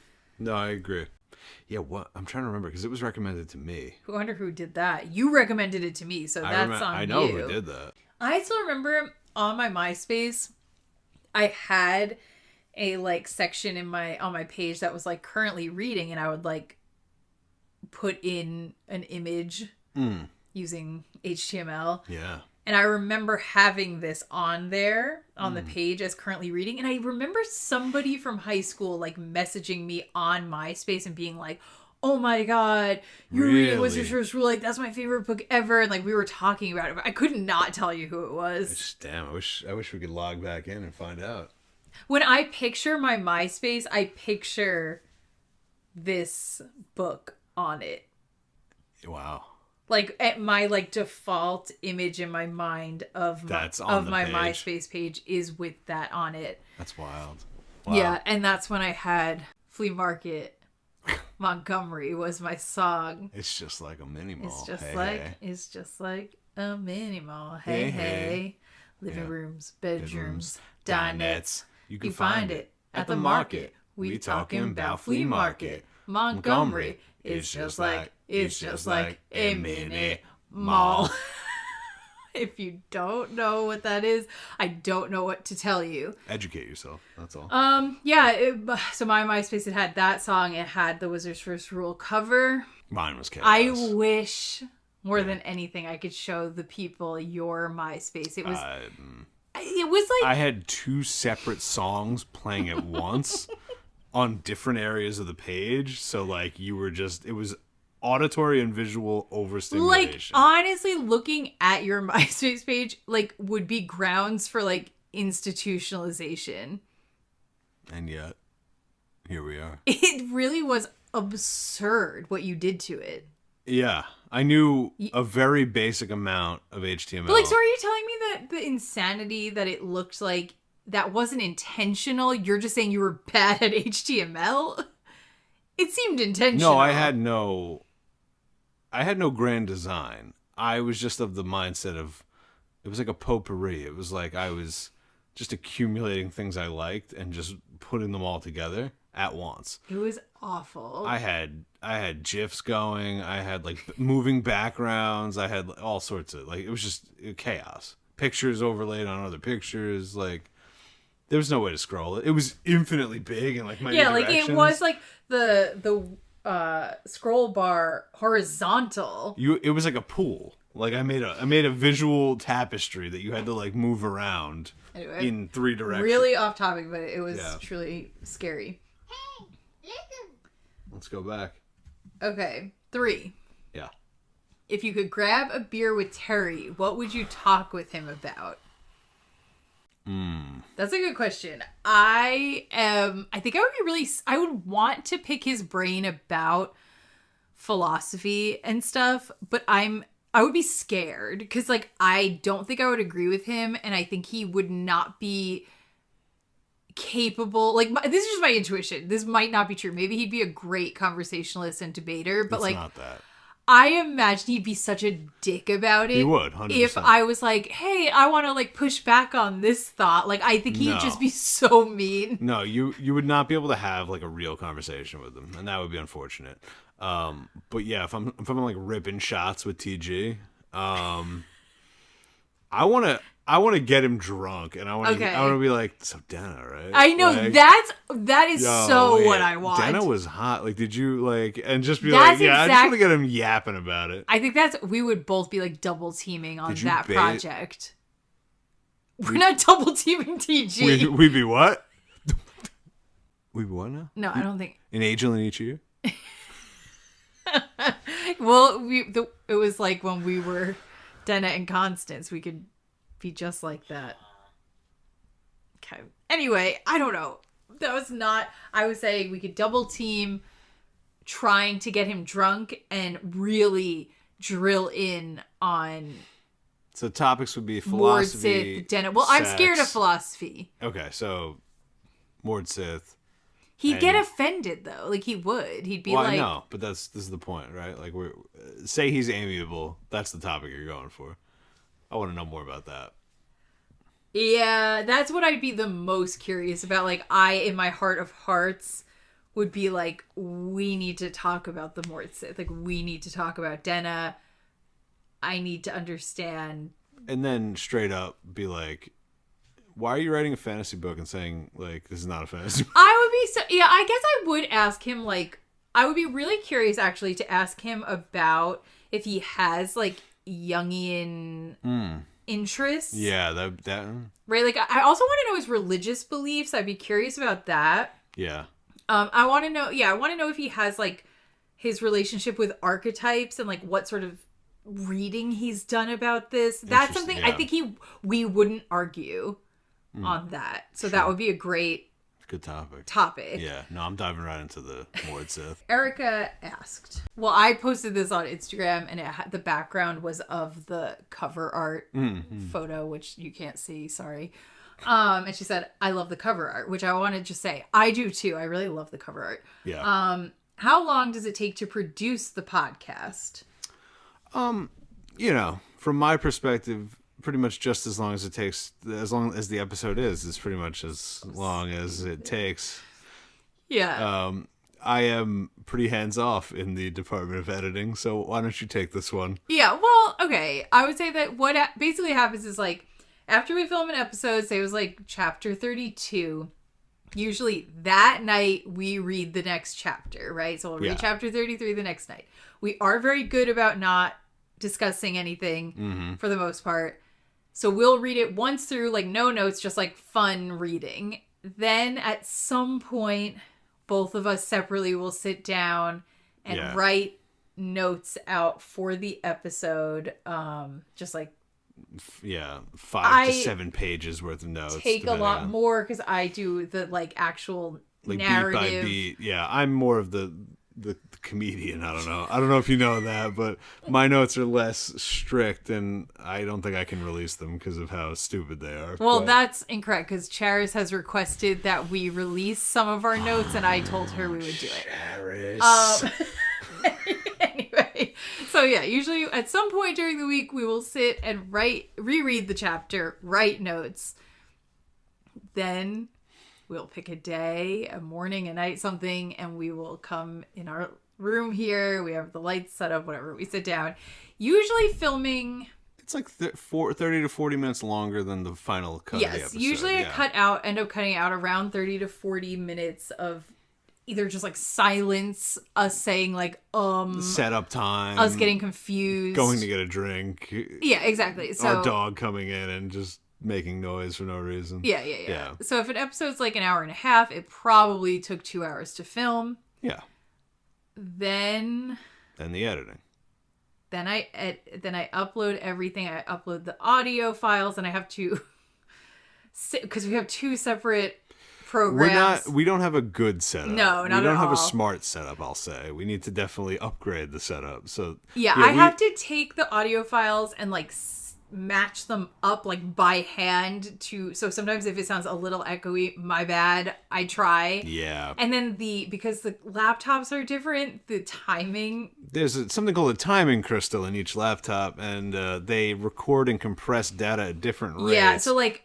I agree. Yeah, what? I'm trying to remember because it was recommended to me. I wonder who did that. You recommended it to me, so that's on you. I know who did that. I still remember on my MySpace, I had a like section on my page that was like currently reading, and I would like put in an image using HTML. Yeah. And I remember having this on there on the page as currently reading. And I remember somebody from high school like messaging me on MySpace and being like, oh my God, you're reading Wizard's First Rule. Like, that's my favorite book ever. And like, we were talking about it, but I could not tell you who it was. Damn, I wish we could log back in and find out. When I picture my MySpace, I picture this book on it. Wow. Like at my like default image in my mind of my MySpace page is with that on it. That's wild. Wow. Yeah, and that's when I had Flea Market. Montgomery was my song. It's just like a mini mall. It's just like a mini mall. Hey, hey. Living rooms, bedrooms, dinettes. You can find it at the market. We talking about Flea Market. Montgomery is just like a mini mall. If you don't know what that is, I don't know what to tell you. Educate yourself. That's all. So my MySpace, it had that song. It had the Wizard's First Rule cover. Mine was chaos. I wish more than anything I could show the people your MySpace. It was like I had 2 separate songs playing at once on different areas of the page. So like it was auditory and visual overstimulation. Like, honestly, looking at your MySpace page, like, would be grounds for, like, institutionalization. And yet, here we are. It really was absurd what you did to it. Yeah. I knew a very basic amount of HTML. But, like, so are you telling me that the insanity that it looked like that wasn't intentional? You're just saying you were bad at HTML? It seemed intentional. No, I had no grand design. I was just of the mindset of, it was like a potpourri. It was like I was just accumulating things I liked and just putting them all together at once. It was awful. I had GIFs going. I had like moving backgrounds. I had all sorts of, like, it was just chaos. Pictures overlaid on other pictures. Like, there was no way to scroll it. It was infinitely big and like many directions. It was like the scroll bar horizontal. It was like a pool. Like I made a visual tapestry that you had to like move around in 3 directions. Really off topic, but it was truly scary. Hey, listen. Let's go back. Okay, 3. Yeah. If you could grab a beer with Terry, what would you talk with him about? That's a good question. I think I would want to pick his brain about philosophy and stuff, but I would be scared because like I don't think I would agree with him, and I think he would not be capable. Like this is just my intuition. This might not be true. Maybe he'd be a great conversationalist and debater, but it's not that. I imagine he'd be such a dick about it. He would, 100%. If I was like, hey, I want to like push back on this thought. Like, I think he'd just be so mean. No, you would not be able to have like a real conversation with him, and that would be unfortunate. But yeah, if I'm like ripping shots with TG, I want to get him drunk, and I want to be like, so Dana, right? I know, like, that is what I want. Dana was hot. Like, did you like, and just be like, yeah, I just want to get him yapping about it. I think we would both be like double teaming on that project. We're not double teaming TG. We'd be what? We'd be what now? No, I don't think. An angel in each ear? Well, it was like when we were Dana and Constance, we could be just like that. Okay. Anyway, I don't know. That was not... I was saying we could double team trying to get him drunk and really drill in on... So topics would be philosophy, Mord, Sith, Dana. Well, sex. I'm scared of philosophy. Okay, so Mord, Sith, He'd get offended though. Like he would. He'd be well, like, I know, but this is the point, right? Like say he's amiable. That's the topic you're going for. I want to know more about that. Yeah, that's what I'd be the most curious about. Like, I, in my heart of hearts, would be like, we need to talk about the Mordsith. Like, we need to talk about Denna. I need to understand. And then straight up be like, why are you writing a fantasy book and saying, like, this is not a fantasy book? I guess I would ask him, like, I would be really curious, actually, to ask him about if he has, like, Jungian... interests. Yeah, that right. Like, I also want to know his religious beliefs. I'd be curious about that. Yeah. I want to know. Yeah, I want to know if he has like his relationship with archetypes and like what sort of reading he's done about this. That's something I think we wouldn't argue on that. So that would be a great. Good topic. Yeah. No, I'm diving right into the Mordsith. Erica asked. Well, I posted this on Instagram, and the background was of the cover art photo, which you can't see. Sorry. And she said, "I love the cover art," which I wanted to just say, I do too. I really love the cover art. Yeah. How long does it take to produce the podcast? You know, from my perspective, pretty much just as long as it takes, as long as the episode is pretty much as long as it takes. Yeah. I am pretty hands off in the department of editing, so why don't you take this one? Yeah, well, okay. I would say that what basically happens is like after we film an episode, say it was like chapter 32, usually that night we read the next chapter, right? So we'll read chapter 33 the next night. We are very good about not discussing anything for the most part. So we'll read it once through, like no notes, just like fun reading. Then at some point, both of us separately will sit down and write notes out for the episode. Just like 5 to 7 pages worth of notes. Take a lot more because I do the like actual like narrative. Beat by beat. Yeah, I'm more of the comedian. I don't know if you know that, but my notes are less strict, and I don't think I can release them because of how stupid they are. Well, that's incorrect because Charis has requested that we release some of our notes, and I told her we would do it. Charis. Anyway, so yeah, usually at some point during the week we will sit and reread the chapter, write notes. Then we'll pick a day, a morning, a night, something, and we will come in our room here. We have the lights set up, whatever. We sit down. Usually filming... It's like 30 to 40 minutes longer than the final cut of the episode. Usually I end up cutting out around 30 to 40 minutes of either just like silence, us saying like, setup time. Us getting confused. Going to get a drink. Yeah, exactly. So our dog coming in and just... making noise for no reason. Yeah. So if an episode's like an hour and a half, it probably took 2 hours to film. Yeah. Then the editing. Then I upload everything. I upload the audio files, and I have to because we have 2 separate programs. We don't have a good setup. No, not at all. We don't have a smart setup, I'll say. We need to definitely upgrade the setup. So I have to take the audio files and like match them up like by hand so sometimes if it sounds a little echoey, my bad, I try. Yeah. And then because the laptops are different, the timing, there's something called a timing crystal in each laptop, and they record and compress data at different rates. Yeah,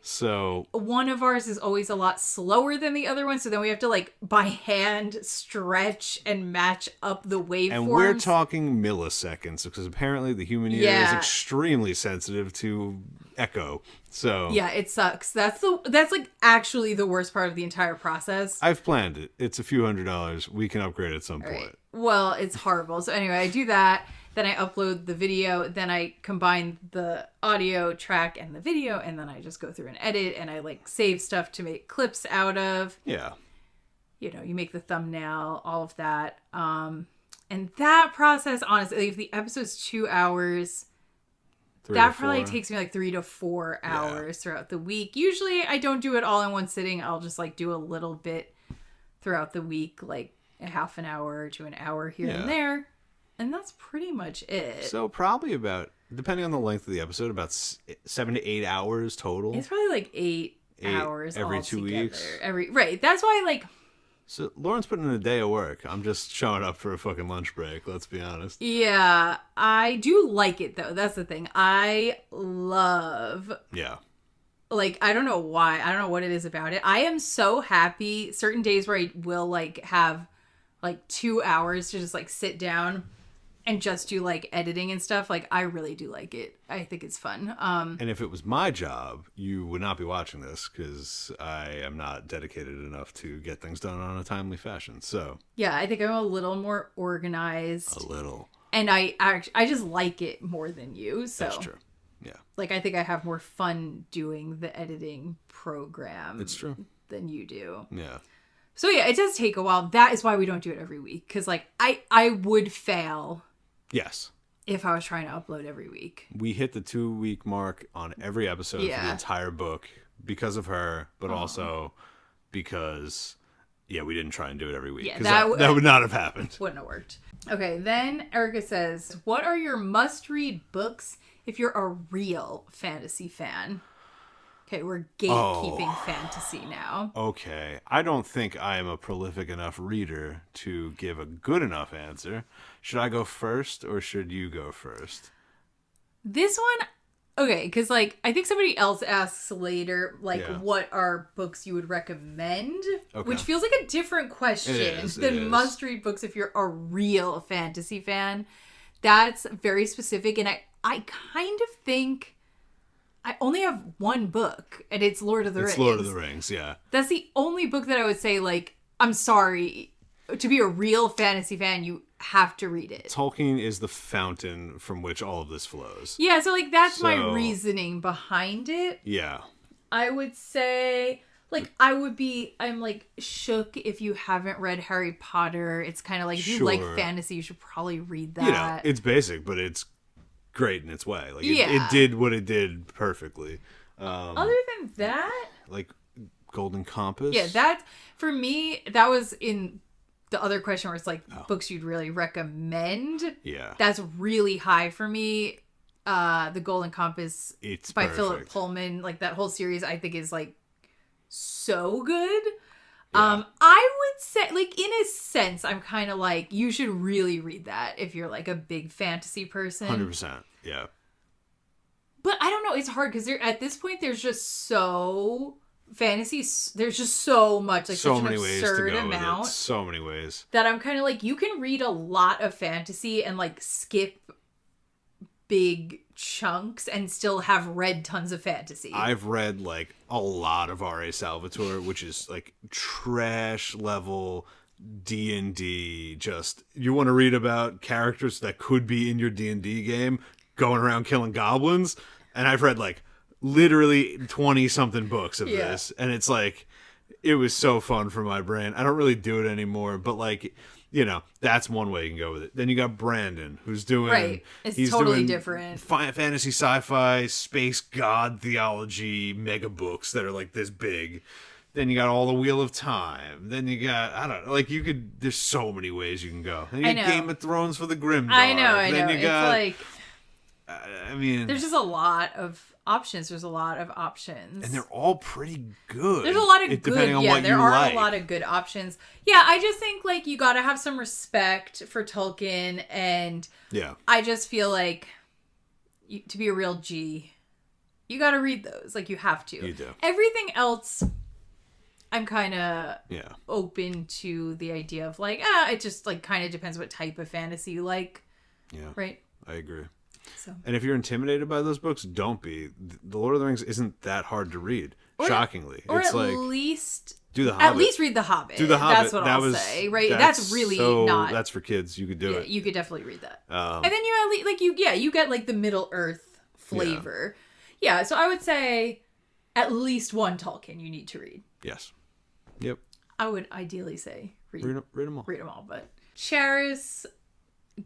so one of ours is always a lot slower than the other one, so then we have to like by hand stretch and match up the waveforms. And we're talking milliseconds because apparently the human ear is extremely sensitive to echo. So yeah, it sucks. That's like actually the worst part of the entire process. I've planned it. It's a few $100s. We can upgrade at some point. Right. Well, it's horrible. So anyway, I do that. Then I upload the video. Then I combine the audio track and the video, and then I just go through and edit, and I like save stuff to make clips out of. Yeah. You know, you make the thumbnail, all of that. And that process, honestly, if the episode's 2 hours, that probably takes me like 3 to 4 hours throughout the week. Usually I don't do it all in one sitting. I'll just like do a little bit throughout the week, like a half an hour to an hour here and there. And that's pretty much it. So probably about, depending on the length of the episode, about 7 to 8 hours total. It's probably like 8 hours every 2 weeks. Right. That's why like So Lauren's putting in a day of work. I'm just showing up for a fucking lunch break. Let's be honest. Yeah, I do like it though. That's the thing. I love. Yeah. Like, I don't know why. I don't know what it is about it. I am so happy. Certain days where I will like have like 2 hours to just like sit down and just do like editing and stuff. Like, I really do like it. I think it's fun. And if it was my job, you would not be watching this because I am not dedicated enough to get things done on a timely fashion. So yeah, I think I'm a little more organized. a little. And I just like it more than you. So That's true. Yeah. Like, I think I have more fun doing the editing program. It's true. Than you do. Yeah. So yeah, it does take a while. That is why we don't do it every week. Because like I would fail. Yes. If I was trying to upload every week. We hit the 2-week mark on every episode for the entire book because of her, but also because, we didn't try and do it every week. Yeah, that would not have happened. Wouldn't have worked. Okay, then Erica says, what are your must-read books if you're a real fantasy fan? Okay, we're gatekeeping fantasy now. Okay. I don't think I am a prolific enough reader to give a good enough answer. Should I go first or should you go first? This one, okay, because like I think somebody else asks later, like, what are books you would recommend? Okay. Which feels like a different question than must-read books if you're a real fantasy fan. That's very specific, and I kind of think I only have one book, and it's Lord of the Rings. It's Lord of the Rings, yeah. That's the only book that I would say, like, I'm sorry, to be a real fantasy fan, you have to read it. Tolkien is the fountain from which all of this flows. Yeah, so, like, that's my reasoning behind it. Yeah. I would say, like, I'm, like, shook if you haven't read Harry Potter. It's kind of like, if you like fantasy, you should probably read that. Yeah, it's basic, but it's great in its way. Like it did what it did perfectly. Other than that, like Golden Compass. Yeah, that for me, that was in the other question where it's like books you'd really recommend. Yeah, that's really high for me. The Golden Compass, it's by perfect. Philip Pullman. Like that whole series, I think is like so good. Yeah. I would say, like, in a sense, I'm kind of like, you should really read that if you're, like, a big fantasy person. 100%, yeah. But I don't know, it's hard, because at this point, there's just so... Fantasy, there's just so much, like, so such many an ways to absurd go amount. with it. So many ways. That I'm kind of like, you can read a lot of fantasy and, like, skip big chunks and still have read tons of fantasy. I've read like a lot of R.A. Salvatore, which is like trash level D&D. Just, you want to read about characters that could be in your D&D game going around killing goblins, and I've read like literally 20 something books of this, and it's like, it was so fun for my brain. I don't really do it anymore, but like, you know, that's one way you can go with it. Then you got Brandon, who's doing... It's totally different. Fantasy, sci-fi, space god theology mega books that are like this big. Then you got all the Wheel of Time. Then you got, I don't know, like you could... There's so many ways you can go. Then you got Game of Thrones for the Grimdark. I know. Then you got, it's like... I mean... There's just a lot of options. And they're all pretty good. There's a lot of good... Depending on what there you are like. a lot of good options. Yeah, I just think, like, you gotta have some respect for Tolkien, and... Yeah. I just feel like, to be a real G, you gotta read those. Like, you have to. You do. Everything else... I'm kind of open to the idea of like, it just like kind of depends what type of fantasy you like. Yeah. Right? I agree. So. And if you're intimidated by those books, don't be. The Lord of the Rings isn't that hard to read, shockingly. Or it's at like, least... Do the Hobbit. At least read The Hobbit. Do the Hobbit. That's what I'll say, right? That's really not... That's for kids. You could do it. You could definitely read that. And then you at least, like, you get like the Middle Earth flavor. Yeah, so I would say at least one Tolkien you need to read. Yes. Yep. I would ideally say read them all. Read them all, but Charis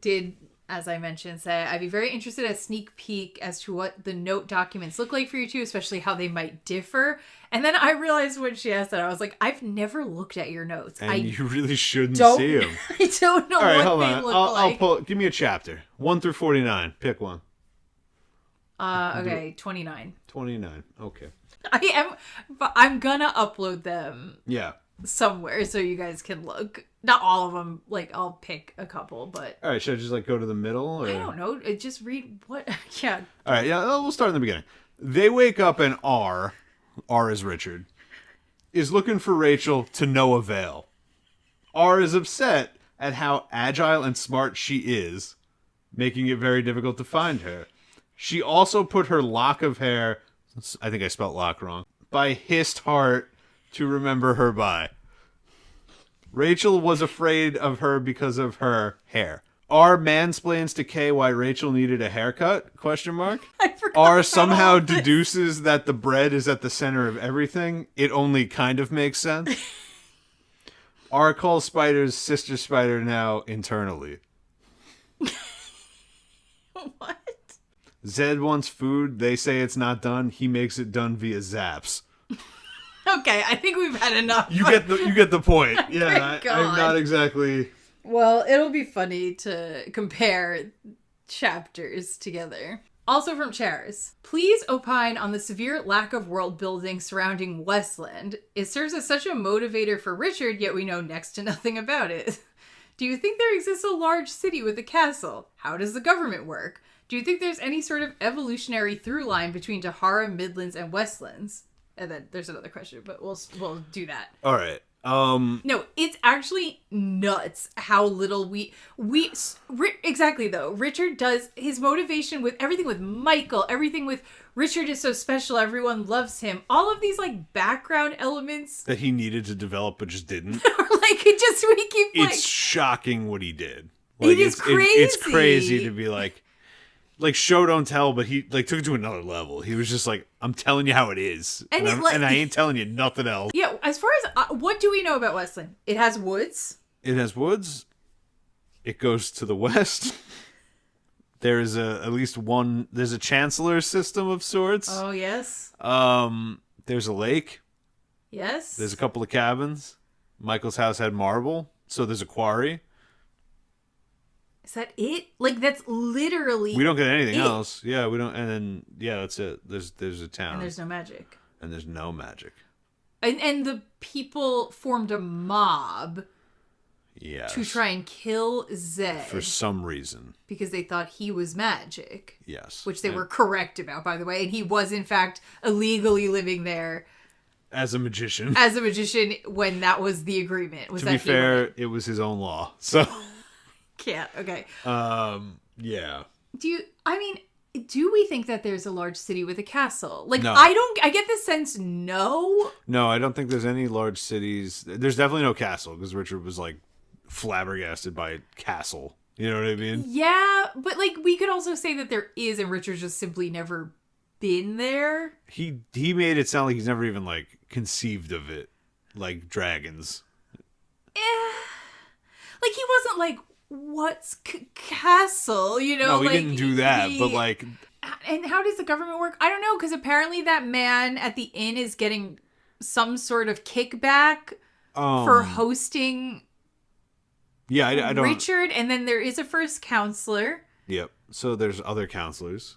did, as I mentioned, say, I'd be very interested in a sneak peek as to what the note documents look like for you two, especially how they might differ. And then I realized when she asked that, I was like, I've never looked at your notes. And you really shouldn't see them. I don't know what they look like. I'll give me a chapter. 1 through 49. Pick one. Okay, 29. 29. Okay. I'm gonna upload them. Yeah. somewhere so you guys can look. Not all of them. Like, I'll pick a couple, but... All right, should I just, like, go to the middle? Or... I don't know. Just read what... Yeah. All right, yeah, we'll start in the beginning. They wake up and R is Richard, is looking for Rachel to no avail. R is upset at how agile and smart she is, making it very difficult to find her. She also put her lock of hair, I think I spelt lock wrong, by hissed heart to remember her by. Rachel was afraid of her because of her hair. R mansplains to Kay why Rachel needed a haircut? ? I forgot R about somehow all this. deduces that the bread is at the center of everything. It only kind of makes sense. R calls Spider's sister Spider now internally. What? Zed wants food. They say it's not done. He makes it done via zaps. Okay, I think we've had enough. You get the point. Yeah, Thank I'm God. not exactly... Well, it'll be funny to compare chapters together. Also from Chairs. Please opine on the severe lack of world building surrounding Westland. It serves as such a motivator for Richard, yet we know next to nothing about it. Do you think there exists a large city with a castle? How does the government work? Do you think there's any sort of evolutionary through line between Tahara, Midlands, and Westlands? And then there's another question, but we'll do that. All right. No, it's actually nuts how little exactly though. Richard does his motivation with everything with Michael, everything with Richard is so special, everyone loves him. All of these like background elements that he needed to develop but just didn't. are like it just we keep like It's shocking what he did. It is It's crazy. crazy to be like show don't tell, but he like took it to another level. He was just like, I'm telling you how it is, And and I ain't telling you nothing else. Yeah, as far as what do we know about Westland? It has woods. It has woods. It goes to the west. There is at least one. There's a chancellor system of sorts. Oh yes. There's a lake. Yes. There's a couple of cabins. Michael's house had marble, so there's a quarry. Is that it? Like that's literally We don't get anything it. else. Yeah, we don't. And then that's it. There's a town. And there's no magic. And there's no magic. And the people formed a mob Yes. to try and kill Zed For some reason. because they thought he was magic. Yes. Which they And were correct about, by the way. And he was, in fact, illegally living there as a magician. as a magician when that was the agreement. Was To that be he fair, would- it was his own law. So, Can't. Okay. yeah. Do we think that there's a large city with a castle? Like, No. I get the sense no. No, I don't think there's any large cities. There's definitely no castle because Richard was like flabbergasted by castle. You know what I mean? Yeah, but like we could also say that there is and Richard's just simply never been there. He made it sound like he's never even like conceived of it, like dragons. Like he wasn't like, what's castle? You know, No, he like, didn't do that. But like, and how does the government work? I don't know, because apparently that man at the inn is getting some sort of kickback for hosting. Yeah, I don't. Richard, and then there is a first counselor. Yep. So there's other counselors,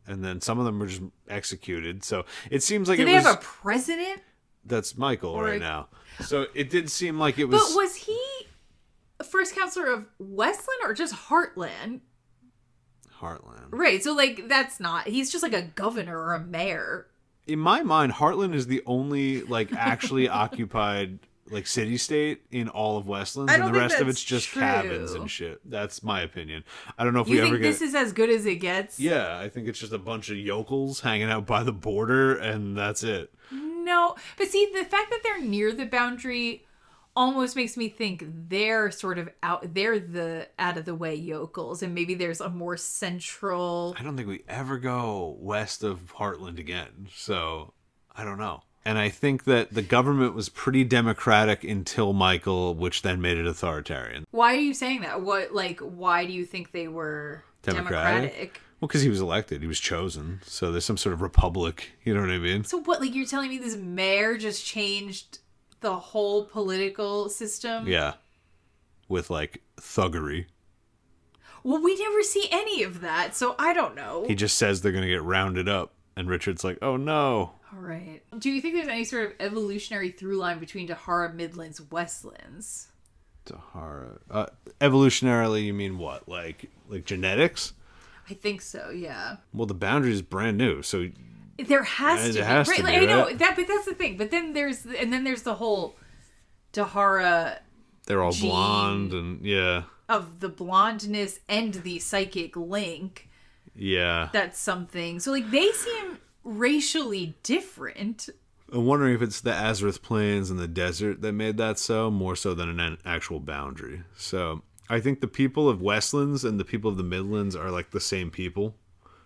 and then some of them were just executed. So it seems like Do they have a president? That's Michael Or right a- now. So it did seem like it was. But was he a first counselor of Westland or just Heartland? Heartland. Right. So like that's not. He's just like a governor or a mayor. In my mind, Heartland is the only like actually occupied like city state in all of Westlands, I and don't the think rest of that's it's just true. cabins and shit. That's my opinion. I don't know if You we think ever get. this is as good as it gets? Yeah, I think it's just a bunch of yokels hanging out by the border, and that's it. No, but see, the fact that they're near the boundary almost makes me think they're sort of out. They're the out of the way yokels, and maybe there's a more central. I don't think we ever go west of Heartland again, so I don't know. And I think that the government was pretty democratic until Michael, which then made it authoritarian. Why are you saying that? Why do you think they were democratic? Well, because he was elected. He was chosen. So there's some sort of republic. You know what I mean? So what, like you're telling me this mayor just changed the whole political system? Yeah. With, like, thuggery. Well, we never see any of that, so I don't know. He just says they're going to get rounded up. And Richard's like, oh, no. All right. Do you think there's any sort of evolutionary through line between Tahara, Midlands, Westlands? Tahara. Evolutionarily, you mean what? Like genetics? I think so, yeah. Well, the boundary is brand new, so there has to be. Has to be, Like, I know right? that, but that's the thing. But then there's the whole Tahara. They're all gene blonde and yeah. Of the blondness and the psychic link. Yeah. That's something. So like they seem racially different. I'm wondering if it's the Azareth Plains and the desert that made that so, more so than an actual boundary. So I think the people of Westlands and the people of the Midlands are like the same people,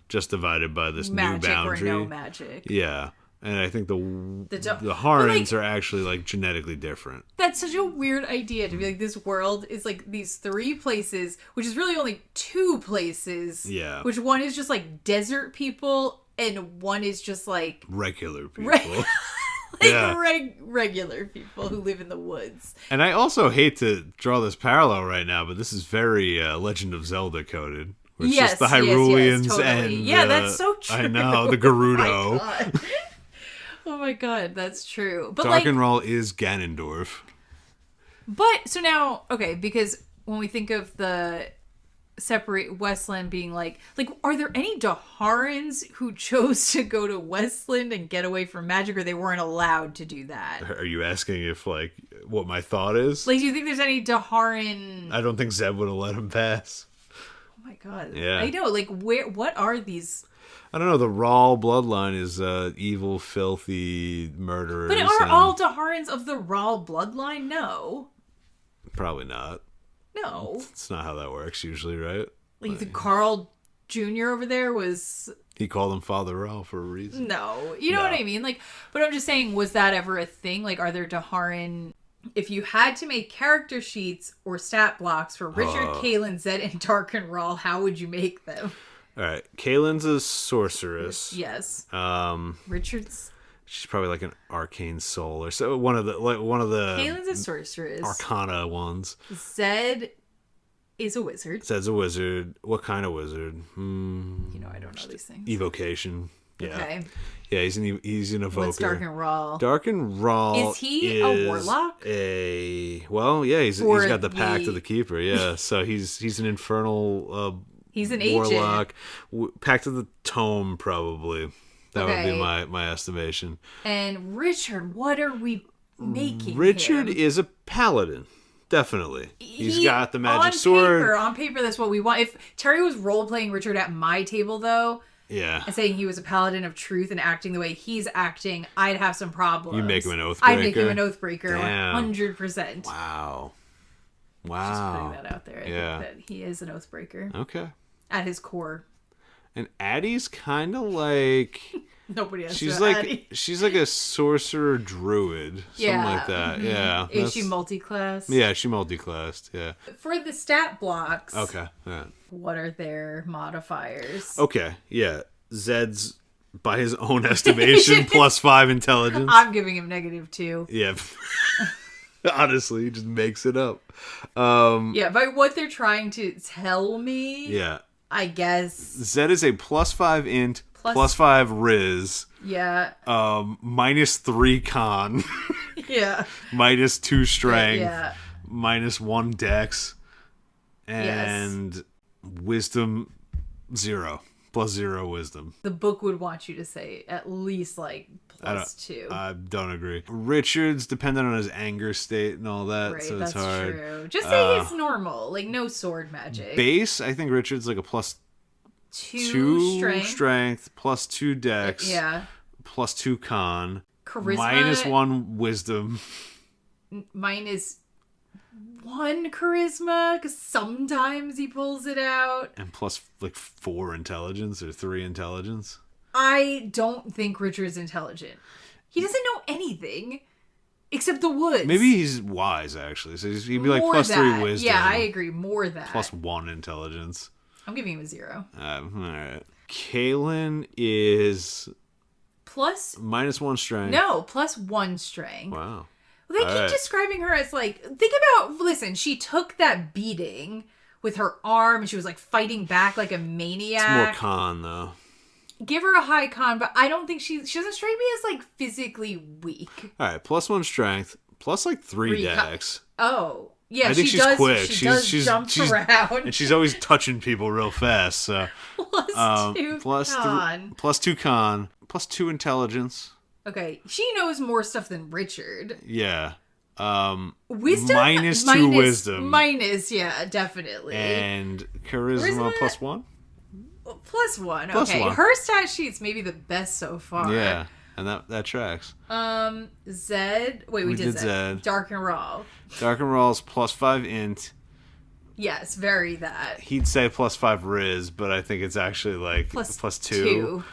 just divided by this Magic new boundary. or no magic. Yeah. And I think the Harans are actually like genetically different. That's such a weird idea to be like, this world is like these 3 places, which is really only 2 places. Yeah. Which one is just like desert people and one is just like regular people. Regular people who live in the woods. And I also hate to draw this parallel right now, but this is very Legend of Zelda coded. Which is just the Hyruleans totally. and yeah, that's so true. I know, the Gerudo. Oh my god, that's true. But Darkenrall is Ganondorf. But so now, okay, because when we think of the separate Westland being like are there any Daharans who chose to go to Westland and get away from magic, or they weren't allowed to do that? Are you asking if like what my thought is? Like, do you think there's any Daharan? I don't think Zeb would have let him pass. Oh my god. Yeah. I know, like what are these? I don't know, the Rahl bloodline is evil, filthy murderers. But are all Daharans of the Rahl bloodline? No. Probably not. No. It's not how that works usually, right? Like the Carl Jr. over there was... He called him Father Rahl for a reason. No. You know what I mean? Like, but I'm just saying, was that ever a thing? Like, are there Daharan... If you had to make character sheets or stat blocks for Richard, Kayn, Zed, and Darkenrall, how would you make them? All right, Kaylin's a sorceress. Yes. Richard's. She's probably like an arcane soul or so. One of the Kaylyn's a sorceress. Arcana ones. Zed is a wizard. Zed's a wizard. What kind of wizard? You know, I don't know these things. Evocation. Yeah. Okay. Yeah, he's an evoker. What's Darkenrall? Darkenrall is he a warlock? He's got the Pact of the Keeper. Yeah, so he's an infernal. He's an warlock. agent. Pact of the Tome, probably. That would be my estimation. And Richard, what are we making Richard him? is a paladin. Definitely. He's got the magic sword. On paper, that's what we want. If Terry was role-playing Richard at my table, though, and saying he was a paladin of truth and acting the way he's acting, I'd have some problems. You make him an oathbreaker? I'd make him an oathbreaker, Damn. 100%. Wow. Just putting that out there. I think that he is an oathbreaker. Okay. At his core. And Addie's kind of like... Nobody has she's to like Addie. She's like a sorcerer druid. Something like that. Mm-hmm. Yeah. Is she multi-class? Yeah, she multi-classed. Yeah. For the stat blocks. Okay. Yeah. What are their modifiers? Okay. Yeah. Zed's, by his own estimation, +5 intelligence. I'm giving him -2. Yeah. Honestly, he just makes it up. Yeah, by what they're trying to tell me. Yeah. I guess. Zed is a +5 int, +5 riz. Yeah. -3 con. Yeah. -2 strength. Yeah. -1 dex. And wisdom 0. +0 wisdom. The book would want you to say at least like +2. I don't agree. Richard's dependent on his anger state and all that, so it's hard. True. Just say he's normal, like no sword magic. Base, I think Richard's like a +2 strength, +2 dex, +2 con, charisma, -1 wisdom, -1 charisma, because sometimes he pulls it out, and +4 intelligence or 3 intelligence. I don't think Richard's intelligent. He doesn't know anything except the woods. Maybe he's wise, actually. So he'd be like +3 wisdom. Yeah, I agree. More that. +1 intelligence. I'm giving him a 0. All right. Kaylin is -1 strength. No, +1 strength. Wow. Well, they keep describing her as like, listen, she took that beating with her arm and she was like fighting back like a maniac. It's more con, though. give her a high con, but I don't think she doesn't strike me as like physically weak. All right, +1 strength, plus like 3 dex. Oh. Yeah, I think she's does, quick. She's jump around. And she's always touching people real fast. So +2 con. +2 con, +2 intelligence. Okay, she knows more stuff than Richard. Yeah. Wisdom? -2 wisdom. Yeah, definitely. And charisma +1? +1. Plus okay. one. Her stat sheet's maybe the best so far. Yeah. And that tracks. Zed. Wait, we did Zed. Dark and Raw. Dark and Raw's +5 int. Yes, very that. He'd say +5 Riz, but I think it's actually like +2.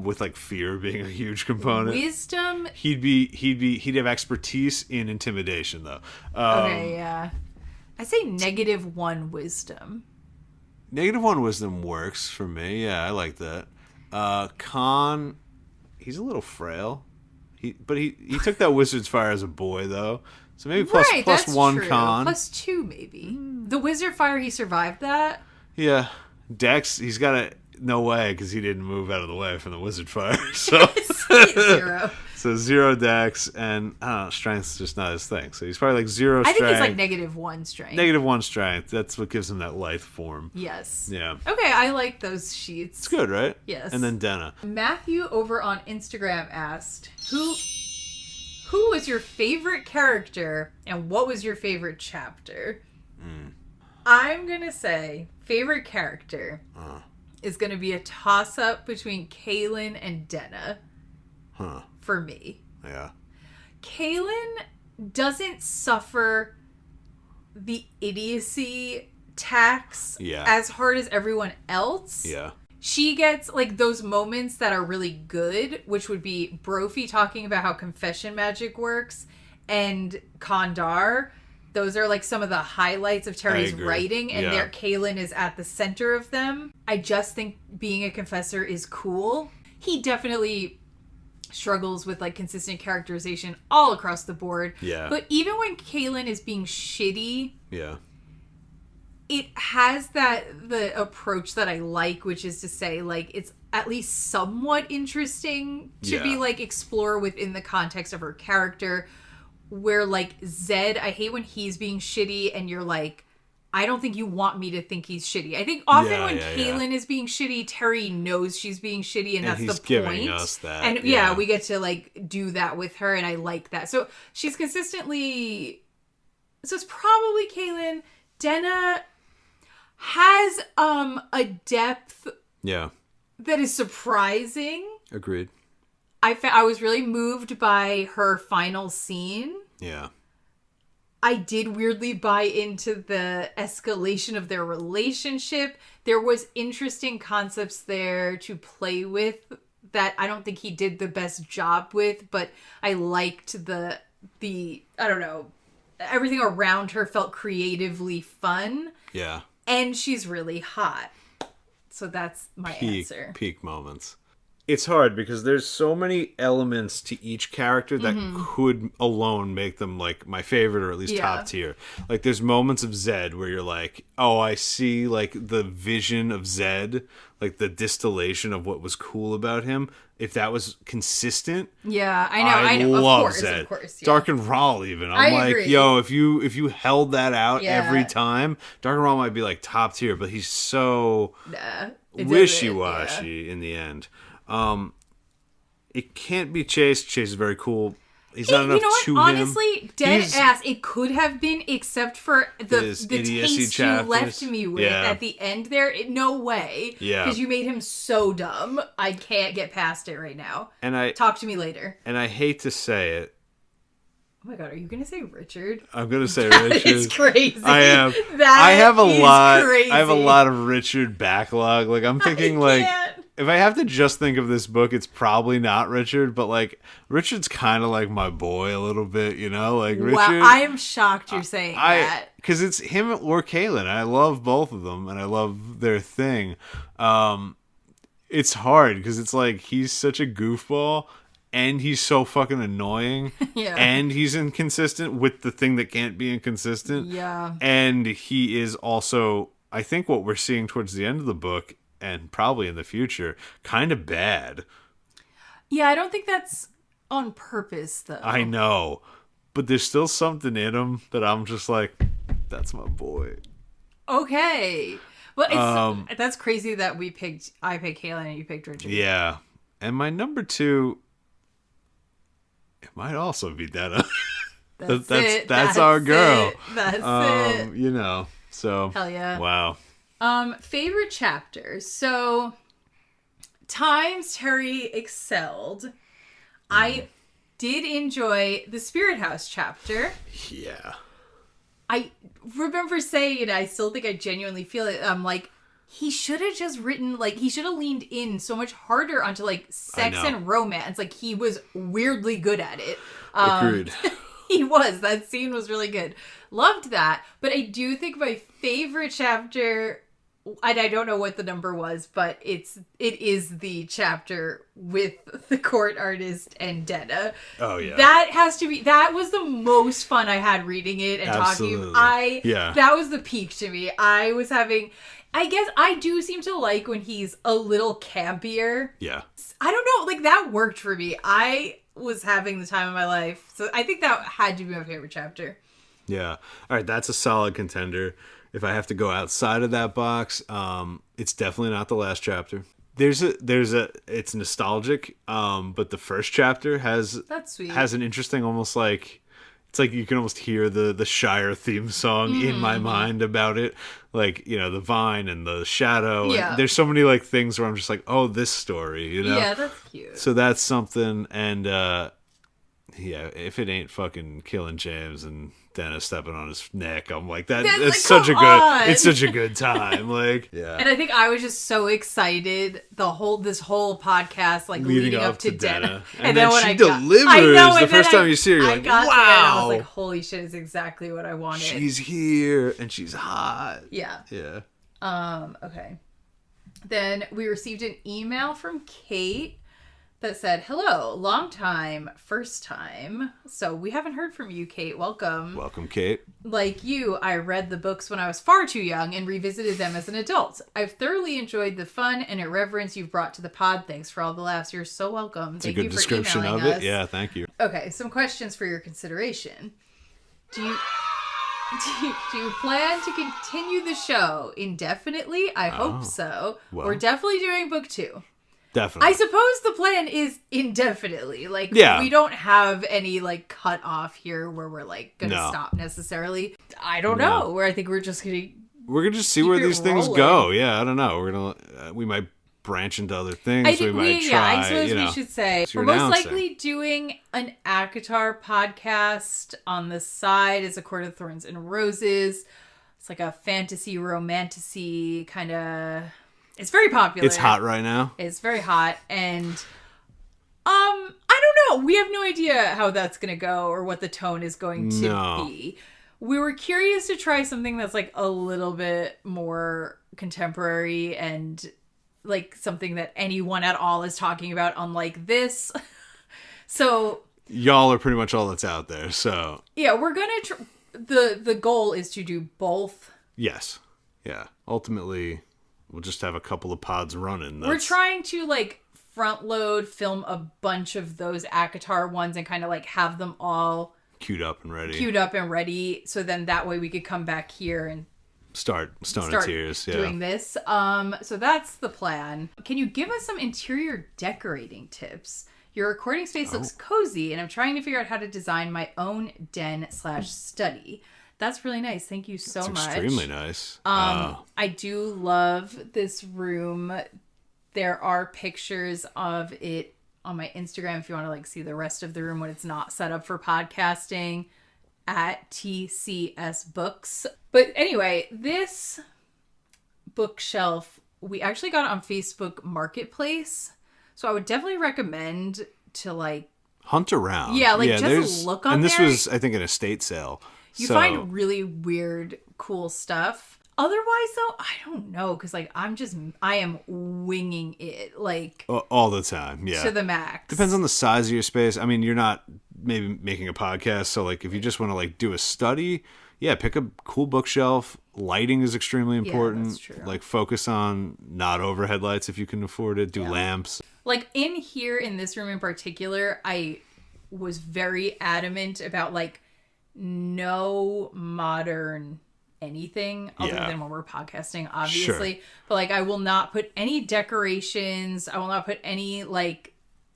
With like fear being a huge component. Wisdom. He'd have expertise in intimidation though. Okay, yeah. I say -1 wisdom. -1 wisdom works for me. Yeah, I like that. Con, he's a little frail. He took that wizard's fire as a boy though, so maybe +1 true. con. +2 maybe. The wizard fire, he survived that. Yeah, Dex, he's got a no way because he didn't move out of the way from the wizard fire. So 0. So 0 dex, and I don't know, strength's just not his thing. So he's probably like 0 strength. I think he's like -1 strength. -1 strength. That's what gives him that lithe form. Yes. Yeah. Okay, I like those sheets. It's good, right? Yes. And then Denna. Matthew over on Instagram asked, Who was your favorite character and what was your favorite chapter? I'm going to say favorite character is going to be a toss-up between Kayn and Denna. Huh. For me. Yeah. Kayn doesn't suffer the idiocy tax as hard as everyone else. Yeah. She gets like those moments that are really good, which would be Brophy talking about how confession magic works and Kandar. Those are like some of the highlights of Terry's writing, and their Kayn is at the center of them. I just think being a confessor is cool. He definitely struggles with like consistent characterization all across the board. Yeah. But even when Kayn is being shitty, it has the approach that I like, which is to say like it's at least somewhat interesting to be like explore within the context of her character. Where like Zed, I hate when he's being shitty and you're like, I don't think you want me to think he's shitty. I think often when Kayn is being shitty, Terry knows she's being shitty, and that's the point. Giving us that. And we get to like do that with her, and I like that. So she's consistently. So it's probably Kayn. Denna has a depth. Yeah. That is surprising. Agreed. I was really moved by her final scene. Yeah. I did weirdly buy into the escalation of their relationship. There was interesting concepts there to play with that I don't think he did the best job with, but I liked the I don't know, everything around her felt creatively fun. Yeah. And she's really hot. So that's my answer. Peak moments. It's hard because there's so many elements to each character that could alone make them like my favorite or at least top tier. Like there's moments of Zed where you're like, oh, I see like the vision of Zed, like the distillation of what was cool about him. If that was consistent, I know. Love Zed. Of course, Dark and Raw even. I'm like, agree. yo, if you held that out every time, Dark and Raw might be like top tier, but he's so wishy-washy in the end. It can't be Chase. Chase is very cool. He's not enough to him. Honestly, dead ass. It could have been, except for the taste chapters. You left me with at the end there. No way. Yeah. Because you made him so dumb. I can't get past it right now. And talk to me later. And I hate to say it. Oh my god, are you gonna say Richard? I'm gonna say Richard. That is crazy. I am. I have a lot of Richard backlog. Like I'm thinking if I have to just think of this book, it's probably not Richard, but like Richard's kind of like my boy a little bit, you know? Like Richard. Wow, I am shocked you're saying that. Because it's him or Kayn. I love both of them, and I love their thing. It's hard because it's like he's such a goofball, and he's so fucking annoying, and he's inconsistent with the thing that can't be inconsistent. Yeah. And he is also, I think what we're seeing towards the end of the book and probably in the future, kind of bad. Yeah, I don't think that's on purpose, though. I know. But there's still something in him that I'm just like, that's my boy. Okay. Well, that's crazy that I picked Kaylin and you picked Richard. Yeah. And my number 2, it might also be Dana. That's our girl. That's it. You know, so. Hell yeah. Wow. Favorite chapters. So, times Terry excelled. I did enjoy the Spirit House chapter. Yeah. I remember saying, and I still think I genuinely feel it. I'm like, he should have just written, like, he should have leaned in so much harder onto, like, sex and romance. Like, he was weirdly good at it. Agreed. He was. That scene was really good. Loved that. But I do think my favorite chapter, and I don't know what the number was, but it is the chapter with the court artist and Denna. Oh yeah. That was the most fun I had reading it and Absolutely. talking. That was the peak to me. I guess I do seem to like when he's a little campier. Yeah. I don't know, like that worked for me. I was having the time of my life. So I think that had to be my favorite chapter. Yeah. All right, that's a solid contender. If I have to go outside of that box, it's definitely not the last chapter. It's nostalgic, but the first chapter has an interesting, almost like, it's like you can almost hear the Shire theme song in my mind about it. Like, you know, the vine and the shadow. Yeah. And there's so many like things where I'm just like, oh, this story, you know? Yeah, that's cute. So that's something. And if it ain't fucking killing James and Dennis stepping on his neck, I'm like, it's such a good time. Like, yeah. And I think I was just so excited this whole podcast, like leading up to Denna. And then when she delivers the first time you see her, you're like, wow. I was like, holy shit, is exactly what I wanted. She's here and she's hot. Yeah. Yeah. Okay. Then we received an email from Kate that said, hello, long time, first time. So we haven't heard from you, Kate. Welcome. Welcome, Kate. Like you, I read the books when I was far too young and revisited them as an adult. I've thoroughly enjoyed the fun and irreverence you've brought to the pod. Thanks for all the laughs. You're so welcome. Thank you for description of it. Yeah, thank you. Okay, some questions for your consideration. Do you plan to continue the show indefinitely? I hope so. Well, we're definitely doing book 2. Definitely. I suppose the plan is indefinitely. Like, we don't have any, like, cut off here where we're, like, going to stop necessarily. I don't know. Where I think we're just going to... We're going to just see where these things go. Yeah, I don't know. We're going to... we might branch into other things. I suppose we should say. We're most likely doing an ACOTAR podcast on the side as A Court of Thorns and Roses. It's like a fantasy, romantasy kind of... It's very popular. It's hot right now. It's very hot. And I don't know. We have no idea how that's going to go or what the tone is going to be. We were curious to try something that's like a little bit more contemporary and like something that anyone at all is talking about, unlike this. So y'all are pretty much all that's out there. So yeah, we're going to the goal is to do both. Yes. Yeah. Ultimately, we'll just have a couple of pods running. We're trying to like front load, film a bunch of those ACOTAR ones and kind of like have them all queued up and ready. So then that way we could come back here and start Stone of Tears. Yeah. Doing this. So that's the plan. Can you give us some interior decorating tips? Your recording space looks cozy and I'm trying to figure out how to design my own den/study. That's really nice. Thank you so much. Extremely nice. I do love this room. There are pictures of it on my Instagram if you want to like see the rest of the room when it's not set up for podcasting at TCS Books. But anyway, this bookshelf, we actually got it on Facebook Marketplace. So I would definitely recommend to like hunt around. Yeah, like just look on there. And this was, I think, an estate sale. You find really weird, cool stuff. Otherwise, though, I don't know. Because, like, I am winging it. Like, all the time. Yeah. To the max. Depends on the size of your space. I mean, you're not maybe making a podcast. So, like, if you just want to, like, do a study, yeah, pick a cool bookshelf. Lighting is extremely important. that's true. Like, focus on not overhead lights if you can afford it. Do Yeah. lamps. Like, in here, in this room in particular, I was very adamant about, like, no modern anything other than when we're podcasting, obviously. Sure. But, like, I will not put any decorations. I will not put any, like,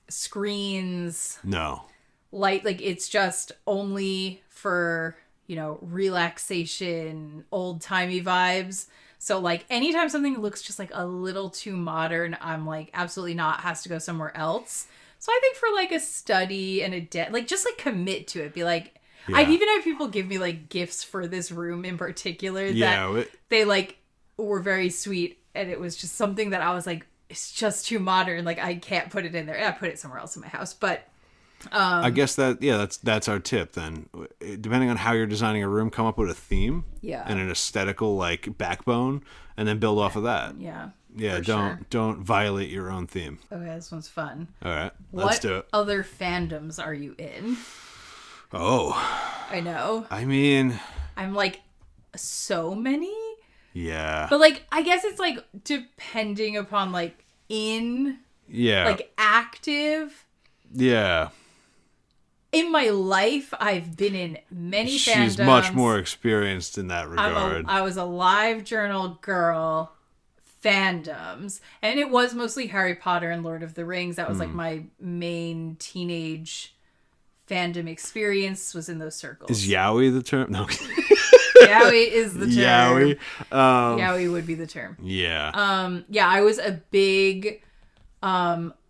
screens. No. Light. Like, it's just only for, you know, relaxation, old-timey vibes. So, like, anytime something looks just, like, a little too modern, I'm like, absolutely not, has to go somewhere else. So I think for, like, a study and like, just, like, commit to it. Be like, Yeah. I've even had people give me, like, gifts for this room in particular that they, like, were very sweet. And it was just something that I was like, it's just too modern. Like, I can't put it in there. And I put it somewhere else in my house. But I guess that's our tip then. Depending on how you're designing a room, come up with a theme and an aesthetical, like, backbone, and then build off of that. Yeah. Yeah, don't violate your own theme. Okay, this one's fun. All right, let's do it. What other fandoms are you in? Oh, I know. I mean, I'm like, so many? yeah. But, like, I guess it's, like, depending upon, like, like, active. Yeah. In my life, I've been in many fandoms. She's much more experienced in that regard. I was a live journal girl. Fandoms. And it was mostly Harry Potter and Lord of the Rings. That was, like, my main teenage fandom experience was in those circles. Is yaoi the term? No. Yaoi is the term. Yaoi. Yaoi would be the term. Yeah. Yeah, I was a big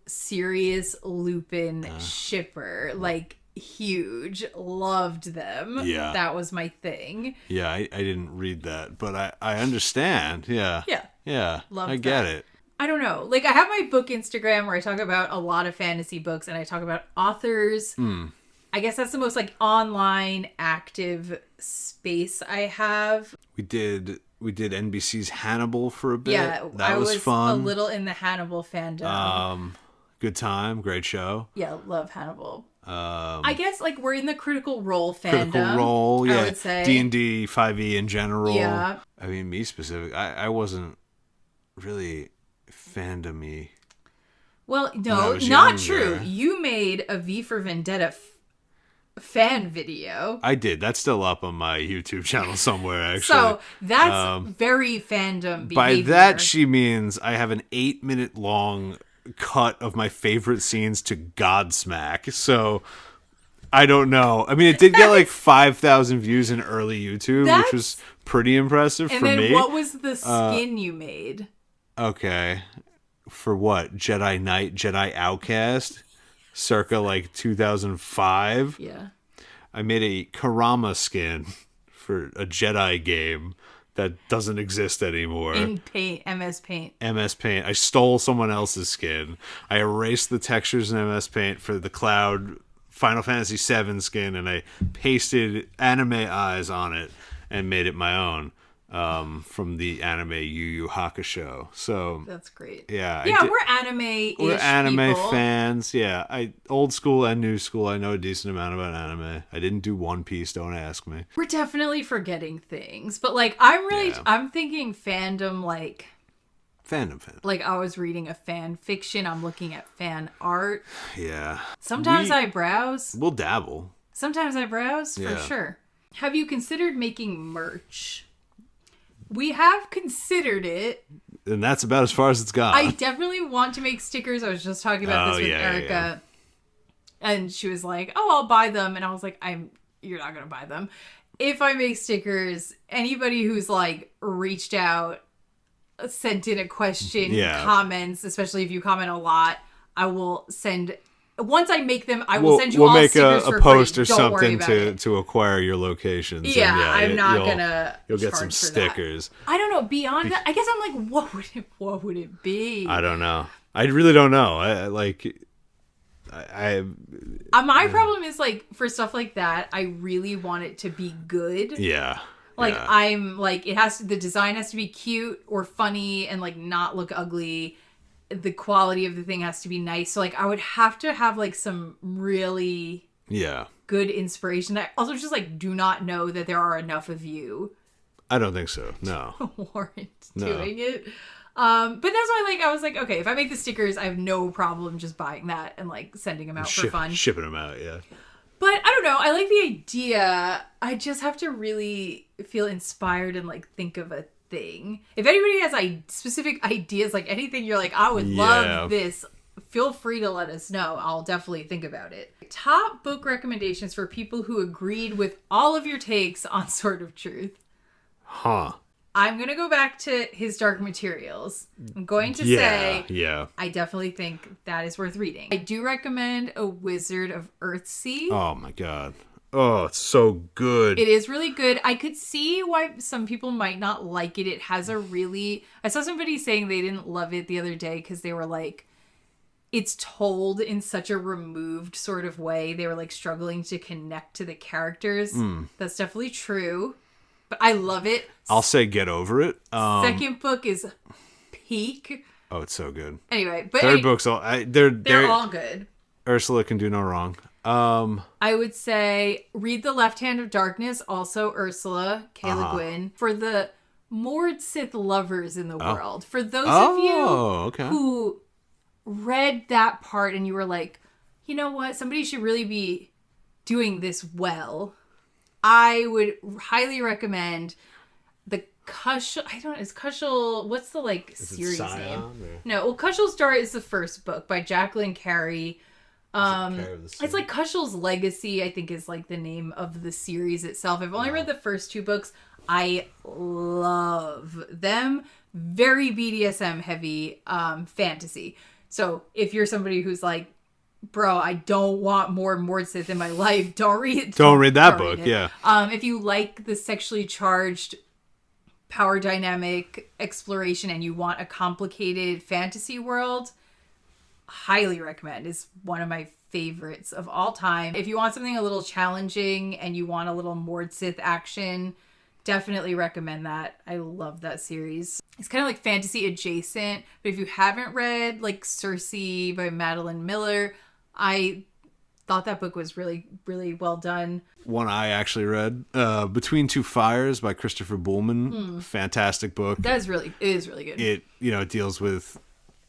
Sirius Lupin shipper. Like, huge. Loved them. Yeah. That was my thing. Yeah, I didn't read that, but I understand. Yeah. Yeah. Yeah. Loved I get that. it. I don't know. Like, I have my book Instagram where I talk about a lot of fantasy books and I talk about authors. I guess that's the most, like, online active space I have. We did NBC's Hannibal for a bit. Yeah, that was fun. a little in the Hannibal fandom. Good time, great show. Yeah, love Hannibal. I guess, like, we're in the Critical Role fandom. Critical Role, yeah. I would say. D&D, 5e in general. Yeah. I mean, me specific. I wasn't really fandom-y. Well, no, I was not younger. true. You made a V for Vendetta fan video. I did. That's still up on my YouTube channel somewhere, actually. So that's very fandom behavior. By that, she means I have an 8-minute long cut of my favorite scenes to Godsmack. So I don't know. I mean, it did get like 5,000 views in early YouTube, which was pretty impressive for me. And then what was the skin you made? Okay. For what? Jedi Knight, Jedi Outcast? Circa like 2005? Yeah. I made a Karama skin for a Jedi game that doesn't exist anymore. In Paint, MS Paint. MS Paint. I stole someone else's skin. I erased the textures in MS Paint for the Cloud Final Fantasy VII skin, and I pasted anime eyes on it and made it my own from the anime Yu Yu Hakusho. So that's great. Yeah, we're anime-ish We're anime people. fans. Yeah, old school and new school. I know a decent amount about anime. I didn't do One Piece. Don't ask me. We're definitely forgetting things, but like I'm thinking fandom like. Fandom. Like, I was reading a fan fiction. I'm looking at fan art. Yeah. Sometimes I browse. We'll dabble. Sometimes I browse, for sure. Have you considered making merch? We have considered it. And that's about as far as it's gone. I definitely want to make stickers. I was just talking about this with Erica. Yeah. And she was like, oh, I'll buy them. And I was like, you're not going to buy them. If I make stickers, anybody who's, like, reached out, sent in a question, comments, especially if you comment a lot, I will send. Once I make them, I will send you all stickers for free. We'll make a post or something to acquire your locations. Yeah, I'm not gonna. You'll get some stickers. That. I don't know. Beyond that, I guess I'm like, what would it be? I don't know. I really don't know. My problem is, like, for stuff like that, I really want it to be good. Yeah. Like, I'm like, the design has to be cute or funny and, like, not look ugly. The quality of the thing has to be nice. So, like, I would have to have, like, some really good inspiration. I also just, like, do not know that there are enough of you I don't think so. No. warrant No. doing it. But that's why, I was like, okay, if I make the stickers, I have no problem just buying that and sending them out for fun. Shipping them out, yeah. But I don't know. I like the idea. I just have to really feel inspired and think of a thing. If anybody has specific ideas, anything you're I would love this, feel free to let us know. I'll definitely think about it. Top book recommendations for people who agreed with all of your takes on Sword of Truth. Huh. I'm going to go back to His Dark Materials. I'm going to say, I definitely think that is worth reading. I do recommend A Wizard of Earthsea. Oh my God. Oh, it's so good. It is really good. I could see why some people might not like it. It has I saw somebody saying they didn't love it the other day because they were it's told in such a removed sort of way. They were struggling to connect to the characters. That's definitely true. But I love it. I'll say get over it. Second book is peak. Oh, it's so good. Anyway, but third book's they're all good. Ursula can do no wrong. I would say read The Left Hand of Darkness, also Ursula K. Le Guin, for the Mord Sith lovers in the world. For those of you who read that part and you were like, you know what, somebody should really be doing this well. I would highly recommend the Kushal. Is Kushal? What's the series name? Or? No, well, Kushal's Star is the first book by Jacqueline Carey. It's Kushal's Legacy, I think, is the name of the series itself. I've only read the first two books. I love them. Very BDSM heavy fantasy. So if you're somebody who's bro, I don't want more Mord Sith in my life, don't read that book. Yeah. If you like the sexually charged power dynamic exploration and you want a complicated fantasy world, highly recommend. It's one of my favorites of all time. If you want something a little challenging and you want a little Mord Sith action, definitely recommend that. I love that series. It's kind of fantasy adjacent, but if you haven't read Circe by Madeline Miller, I thought that book was really, really well done. One I actually read, Between Two Fires by Christopher Buhlman. Fantastic book. It is really good. It deals with,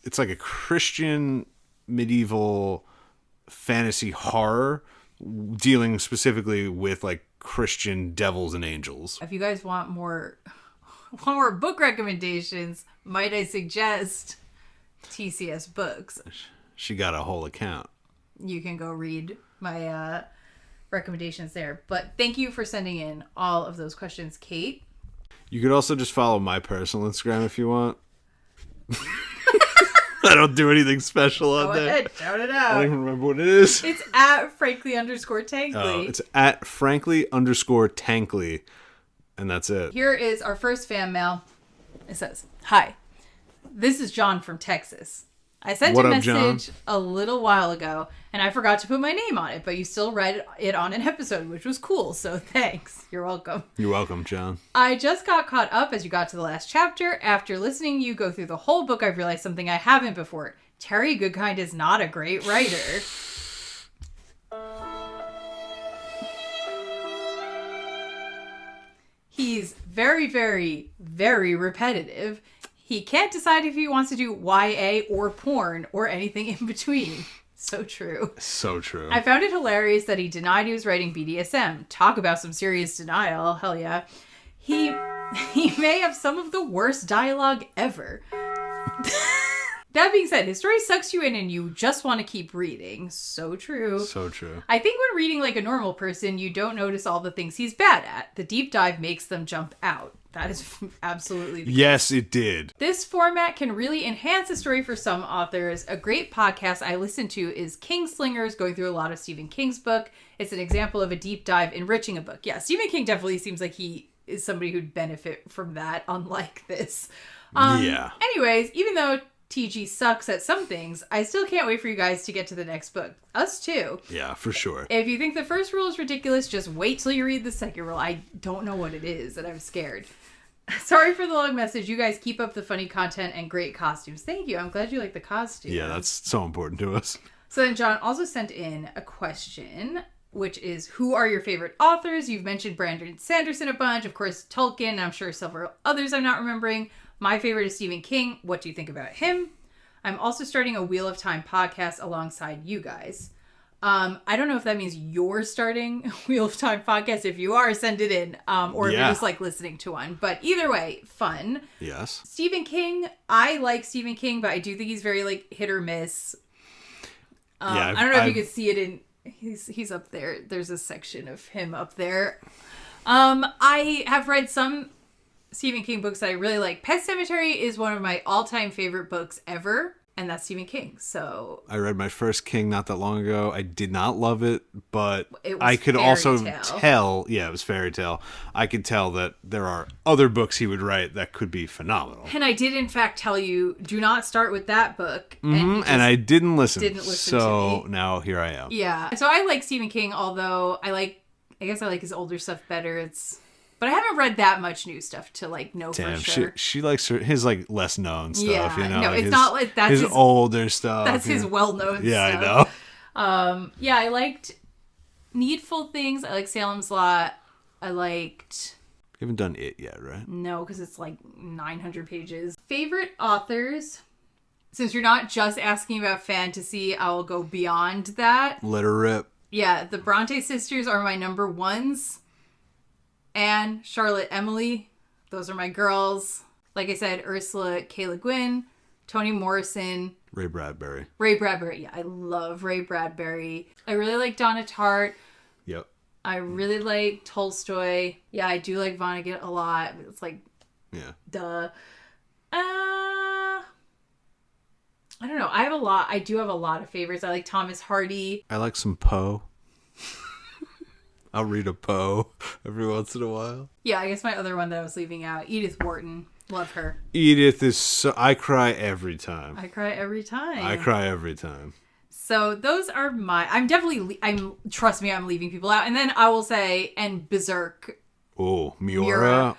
it's a Christian medieval fantasy horror dealing specifically with Christian devils and angels. If you guys want more book recommendations, might I suggest TCS Books? She got a whole account. You can go read my recommendations there. But thank you for sending in all of those questions, Kate. You could also just follow my personal Instagram if you want. I don't do anything special on there. Go ahead, shout it out. I don't even remember what it is. It's at frankly_Tankley. Oh, it's at frankly_Tankley. And that's it. Here is our first fan mail. It says, "Hi, this is John from Texas. I sent a message a little while ago, and I forgot to put my name on it, but you still read it on an episode, which was cool, so thanks. You're welcome." You're welcome, John. "I just got caught up as you got to the last chapter. After listening you go through the whole book, I've realized something I haven't before. Terry Goodkind is not a great writer." "He's very, very, very repetitive. He can't decide if he wants to do YA or porn or anything in between." So true. So true. "I found it hilarious that he denied he was writing BDSM. Talk about some serious denial. Hell yeah. He may have some of the worst dialogue ever." That being said, his story sucks you in and you just want to keep reading. So true. So true. "I think when reading like a normal person, you don't notice all the things he's bad at. The deep dive makes them jump out." That is absolutely the case. Yes, it did. "This format can really enhance a story for some authors. A great podcast I listen to is Kingslingers, going through a lot of Stephen King's book. It's an example of a deep dive enriching a book." Yeah, Stephen King definitely seems like he is somebody who'd benefit from that, unlike this. Yeah. Anyways, even though TG sucks at some things, I still can't wait for you guys to get to the next book. Us too. Yeah, for sure. If you think the first rule is ridiculous, just wait till you read the second rule. I don't know what it is, and I'm scared. Sorry for the long message. You guys keep up the funny content and great costumes." Thank you. I'm glad you like the costumes. Yeah, that's so important to us. So then John also sent in a question. which is who are your favorite authors? You've mentioned Brandon Sanderson a bunch. Of course, Tolkien. I'm sure several others I'm not remembering. My favorite is Stephen King. What do you think about him? I'm also starting a Wheel of Time podcast alongside you guys. I don't know if that means you're starting a Wheel of Time podcast. If you are, send it in. Or if you're just like listening to one. But either way, fun. Yes. Stephen King. I like Stephen King, but I do think he's very like hit or miss. I don't know if you could see it in... He's up there. There's a section of him up there. I have read some Stephen King books that I really like. Pet Sematary is one of my all-time favorite books ever. And that's Stephen King, so... I read my first King not that long ago. I did not love it, but I could fairy also tale. tell... Yeah, it was fairy tale. I could tell that there are other books he would write that could be phenomenal. And I did, in fact, tell you, do not start with that book. And I didn't listen. Didn't listen so to me. Now here I am. Yeah. So I like Stephen King, although I guess I like his older stuff better. But I haven't read that much new stuff to like know for sure. She likes his like less known stuff. Yeah, You know, no, like it's not like that's his older stuff. That's his well-known yeah, stuff. I know. Yeah, I liked Needful Things. I like Salem's Lot. I liked... You haven't done it yet, right? No, because it's like 900 pages. Favorite authors? Since you're not just asking about fantasy, I will go beyond that. Let her rip. Yeah, the Bronte sisters are my number ones. Anne, Charlotte, Emily. Those are my girls. Like I said, Ursula K. Le Guin, Toni Morrison. Ray Bradbury. Yeah, I love Ray Bradbury. I really like Donna Tartt. Yep. I really like Tolstoy. Yeah, I do like Vonnegut a lot. It's like, duh. I don't know. I do have a lot of favorites. I like Thomas Hardy. I like some Poe. I'll read a Poe every once in a while. Yeah, I guess my other one that I was leaving out, Edith Wharton. Love her. Edith is so... I cry every time. I cry every time. So those are trust me, I'm leaving people out. And then I will say, and Berserk. Oh, Miura.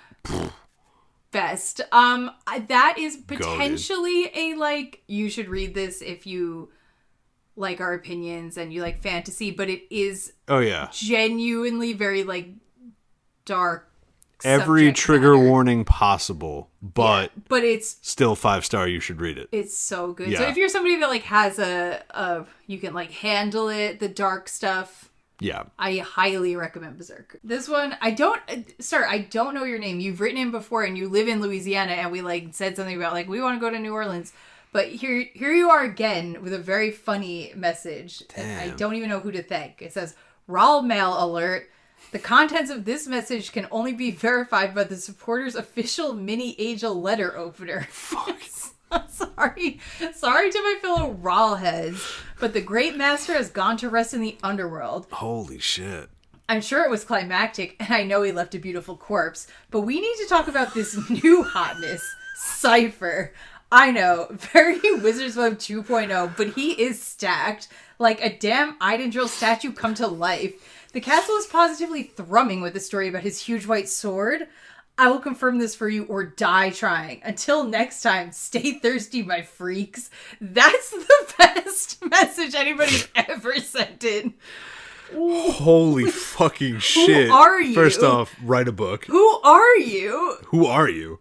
Best. That is potentially a, like, you should read this if you like our opinions and you like fantasy, but it is genuinely very, like, dark. Every trigger warning possible, but it's still 5-star. You should read it. It's so good. Yeah. So if you're somebody that like has a you can like handle it, the dark stuff. Yeah, I highly recommend Berserk. This one, I don't know your name. You've written in before, and you live in Louisiana, and we like said something about like we want to go to New Orleans, but here you are again with a very funny message. And I don't even know who to thank. It says, "Raw mail alert. The contents of this message can only be verified by the supporter's official mini Angel letter opener." Fuck. Sorry to my fellow raw heads, but the great master has gone to rest in the underworld. Holy shit. I'm sure it was climactic, and I know he left a beautiful corpse, but we need to talk about this new hotness, Cypher. I know, very Wizards Web 2.0, but he is stacked like a damn Idendrill statue come to life. The castle is positively thrumming with the story about his huge white sword. I will confirm this for you or die trying. Until next time, stay thirsty, my freaks. That's the best message anybody's ever sent in. Holy fucking shit. Who are you? First off, write a book. Who are you?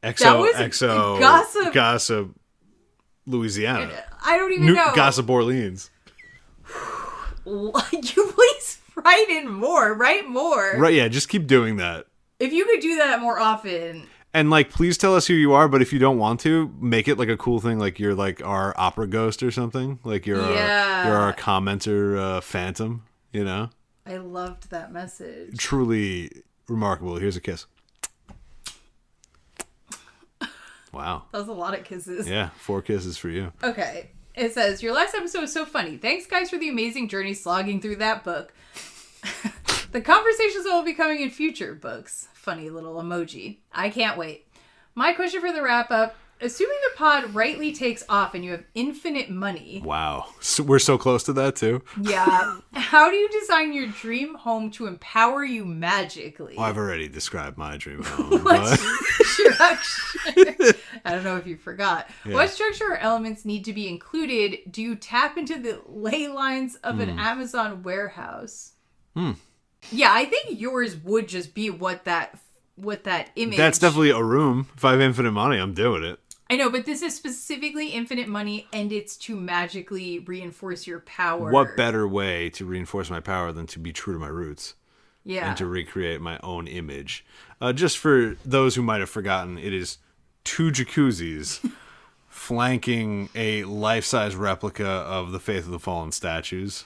XO, Gossip, Louisiana. I don't even know. Gossip Orleans. You please write more. Right, yeah, just keep doing that. If you could do that more often. And, like, please tell us who you are, but if you don't want to, make it, like, a cool thing, like you're, like, our opera ghost or something. Like, you're our commenter phantom, you know? I loved that message. Truly remarkable. Here's a kiss. Wow. That was a lot of kisses. Yeah, 4 kisses for you. Okay. It says, your last episode was so funny. Thanks, guys, for the amazing journey slogging through that book. The conversations that will be coming in future books. Funny little emoji. I can't wait. My question for the wrap-up. Assuming the pod rightly takes off and you have infinite money. Wow. So we're so close to that, too. Yeah. How do you design your dream home to empower you magically? Well, I've already described my dream home. I don't know if you forgot. Yeah. What structure or elements need to be included? Do you tap into the ley lines of an Amazon warehouse? Yeah, I think yours would just be what that image. That's definitely a room. If I have infinite money, I'm doing it. I know, but this is specifically infinite money, and it's to magically reinforce your power. What better way to reinforce my power than to be true to my roots? Yeah. And to recreate my own image. Just for those who might have forgotten, it is 2 jacuzzis flanking a life-size replica of the Faith of the Fallen statues.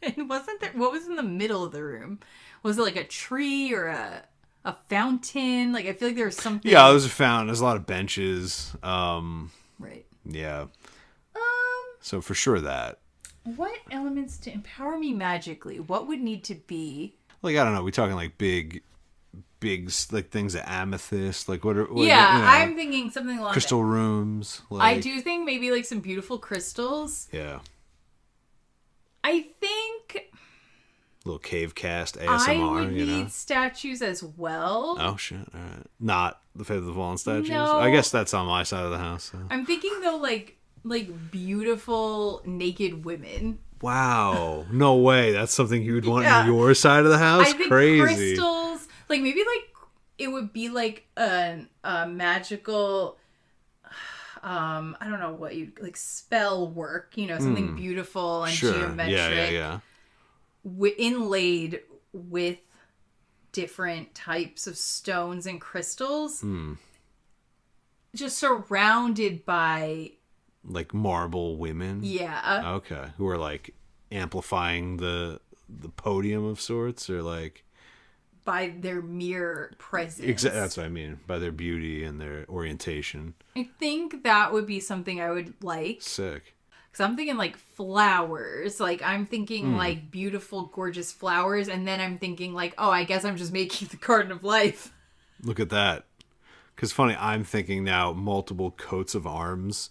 And wasn't there... What was in the middle of the room? Was it like a tree or a fountain? Like, I feel like there was something... Yeah, there's a fountain. There's a lot of benches. Right. Yeah. So for sure that. What elements to empower me magically? What would need to be... Like, I don't know. We talking like big, like things of amethyst. Like what? I'm thinking something along crystal rooms. Like, I do think maybe like some beautiful crystals. Yeah. I think little cave cast ASMR. I would need statues as well. Oh shit! All right. Not the Faith of the Fallen statues. No. I guess that's on my side of the house. So. I'm thinking though, like beautiful naked women. Wow. No way. That's something you would want on your side of the house? I think crazy. Crystals, like maybe like it would be like a magical I don't know what you like spell work, something beautiful and geometric. Yeah. Inlaid with different types of stones and crystals. Just surrounded by like marble women. Yeah. Okay. Who are like amplifying the podium of sorts, or like by their mere presence. Exactly. That's what I mean. By their beauty and their orientation. I think that would be something I would like. Sick. Because I'm thinking like flowers. Like I'm thinking like beautiful, gorgeous flowers. And then I'm thinking like, oh, I guess I'm just making the Garden of Life. Look at that. Because funny, I'm thinking now multiple coats of arms.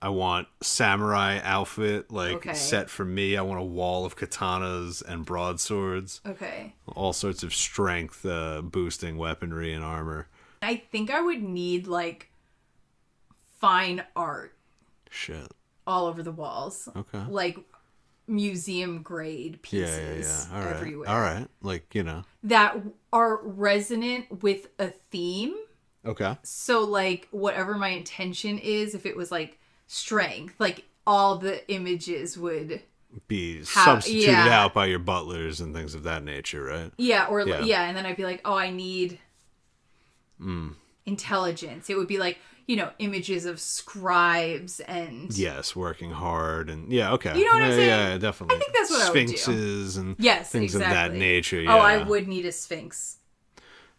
I want samurai outfit, set for me. I want a wall of katanas and broadswords. Okay. All sorts of strength boosting weaponry and armor. I think I would need like fine art. Shit. All over the walls. Okay. Like museum grade pieces All right. everywhere. All right. Like, that are resonant with a theme. Okay. So like whatever my intention is, if it was like strength, like all the images would be substituted out by your butlers and things of that nature, right? Yeah, or and then I'd be like, oh, I need intelligence. It would be like, images of scribes and working hard and okay. You know what I'm saying? Yeah, definitely. I think that's what I would do. Sphinxes and things of that nature. Yeah. Oh, I would need a sphinx.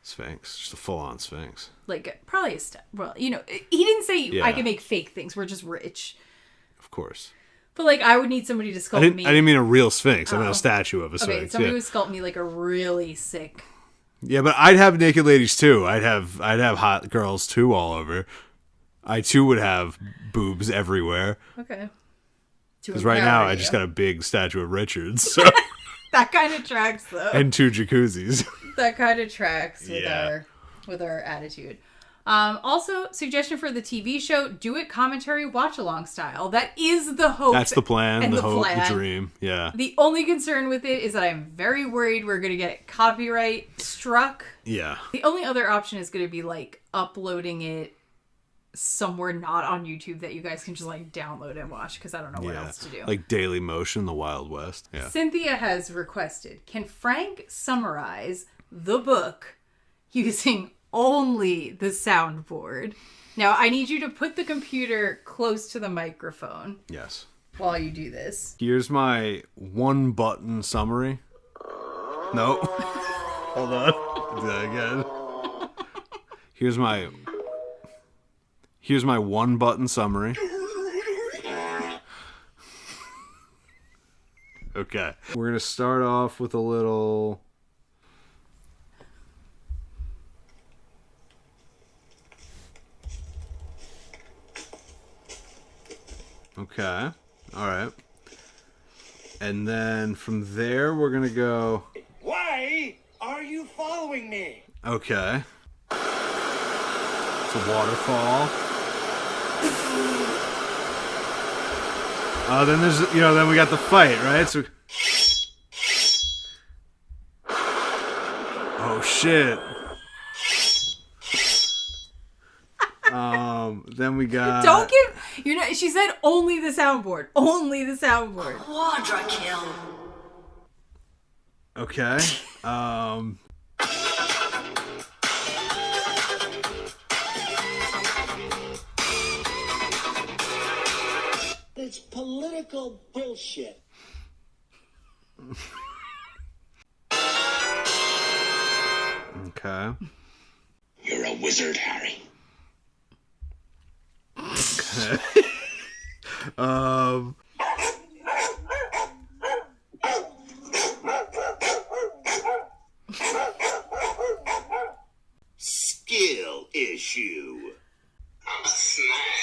Sphinx, just a full-on sphinx. Like probably a well, he didn't say I can make fake things. We're just rich. Of course. But like I would need somebody to sculpt me. I didn't mean a real sphinx. I meant a statue of a sphinx. Okay, somebody would sculpt me like a really sick. Yeah, but I'd have naked ladies too. I'd have hot girls too all over. I too would have boobs everywhere. Okay. Because right now I just got a big statue of Richard. So that kind of tracks though. And 2 jacuzzis. That kind of tracks with our attitude. Also, suggestion for the TV show: do it commentary watch along style. That is the hope. That's the plan. The hope. The dream. Yeah. The only concern with it is that I'm very worried we're gonna get copyright struck. Yeah. The only other option is gonna be like uploading it somewhere not on YouTube that you guys can just like download and watch, because I don't know what else to do. Like Daily Motion, the Wild West. Yeah. Cynthia has requested, can Frank summarize the book using only the soundboard? Now I need you to put the computer close to the microphone. Yes. While you do this. One button summary. No. Hold on. Do that again. Here's my one button summary. Okay. We're going to start off with a little... Okay. All right. And then from there, we're going to go... Why are you following me? Okay. It's a waterfall. Then there's, then we got the fight, right? So, oh shit. Then we got. Don't give. You're not. She said only the soundboard. Only the soundboard. Quadra kill. Okay. It's political bullshit. Okay. You're a wizard, Harry. Okay. Skill issue. Snack.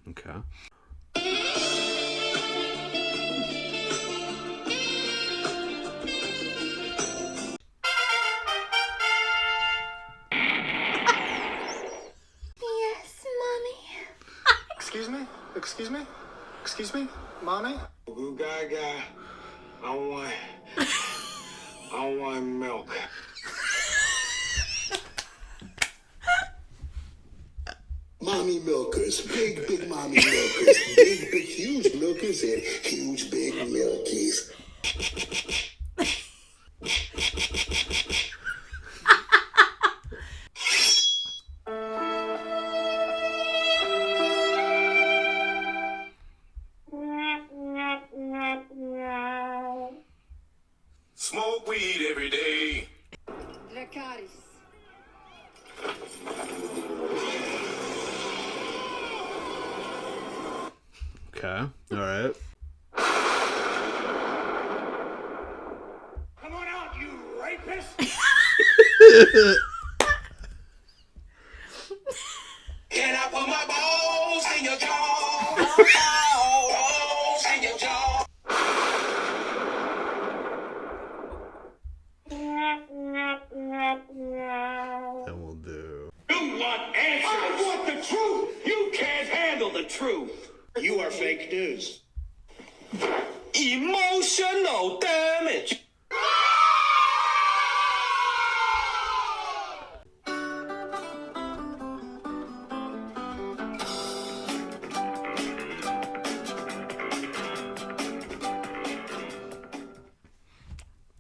Okay. Yes, Mommy. Excuse me? Excuse me? Excuse me? Mommy? Goo gaga. I want milk. Mommy milkers, big mommy milkers, big huge milkers and huge big milkies. Smoke weed every day. Dracarys. Okay. All right. Come on out, you rapist! Can I put my balls in your jaw? Balls in your jaw. Then we'll do. You want answers? I want the truth. You can't handle the truth. You are fake news. Emotional damage.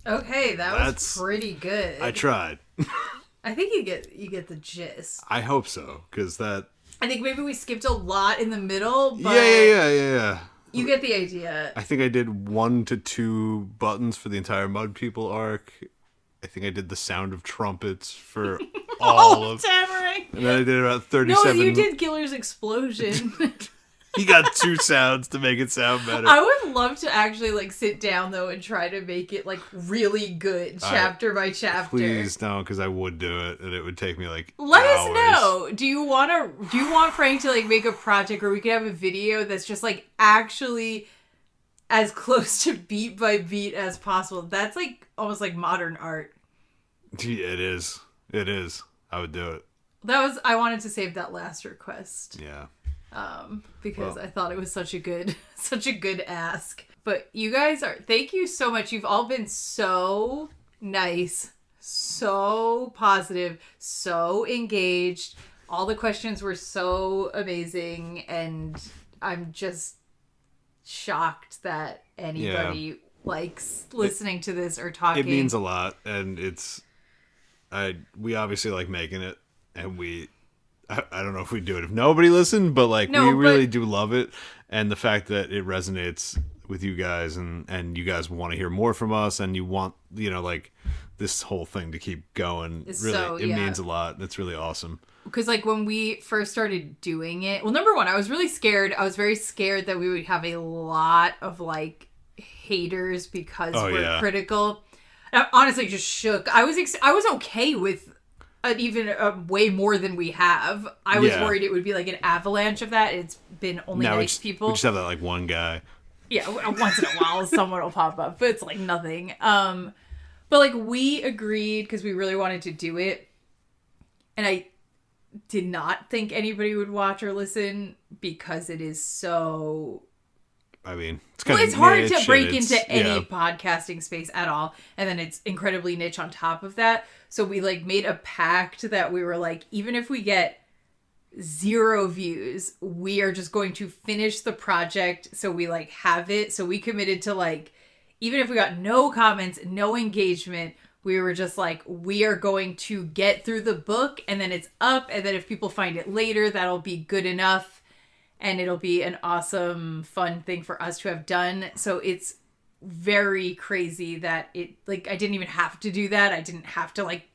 Okay, that That's- was pretty good. I tried. I think you get the gist. I hope so, because that. I think maybe we skipped a lot in the middle, but Yeah. you get the idea. I think I did 1 to 2 buttons for the entire Mud People arc. I think I did the sound of trumpets for all of. Tamarind. And then I did about No, 37. you did Killer's Explosion. He got 2 sounds to make it sound better. I would love to actually like sit down though and try to make it like really good chapter by chapter. Please don't, because I would do it, and it would take me like Let hours. us know. Do you want Frank to like make a project where we could have a video that's just like actually as close to beat by beat as possible? That's like almost like modern art. Yeah, it is. It is. I would do it. I wanted to save that last request. Yeah. Because I thought it was such a good ask. But you guys thank you so much. You've all been so nice, so positive, so engaged. All the questions were so amazing, and I'm just shocked that anybody likes listening to this or talking. It means a lot, and we obviously like making it, and I don't know if we do it if nobody listened, but we really do love it. And the fact that it resonates with you guys and you guys want to hear more from us and you want, this whole thing to keep going. It means a lot. That's really awesome. Because when we first started doing it, well, number one, I was really scared. I was very scared that we would have a lot of haters because we're critical. And I honestly just shook. I was okay with even way more than we have. I was worried it would be an avalanche of that. It's been only nice people. We just have that one guy. Yeah, once in a while someone will pop up, but it's like nothing. But like we agreed because we really wanted to do it, and I did not think anybody would watch or listen because it is so. I mean, it's hard to break into any podcasting space at all, and then it's incredibly niche on top of that. So we like made a pact that we were like, even if we get 0 views, we are just going to finish the project so we like have it. So we committed to like, even if we got no comments, no engagement, we were just like, we are going to get through the book, and then it's up, and then if people find it later, that'll be good enough, and it'll be an awesome fun thing for us to have done. So it's very crazy that it like I didn't even have to do that. I didn't have to like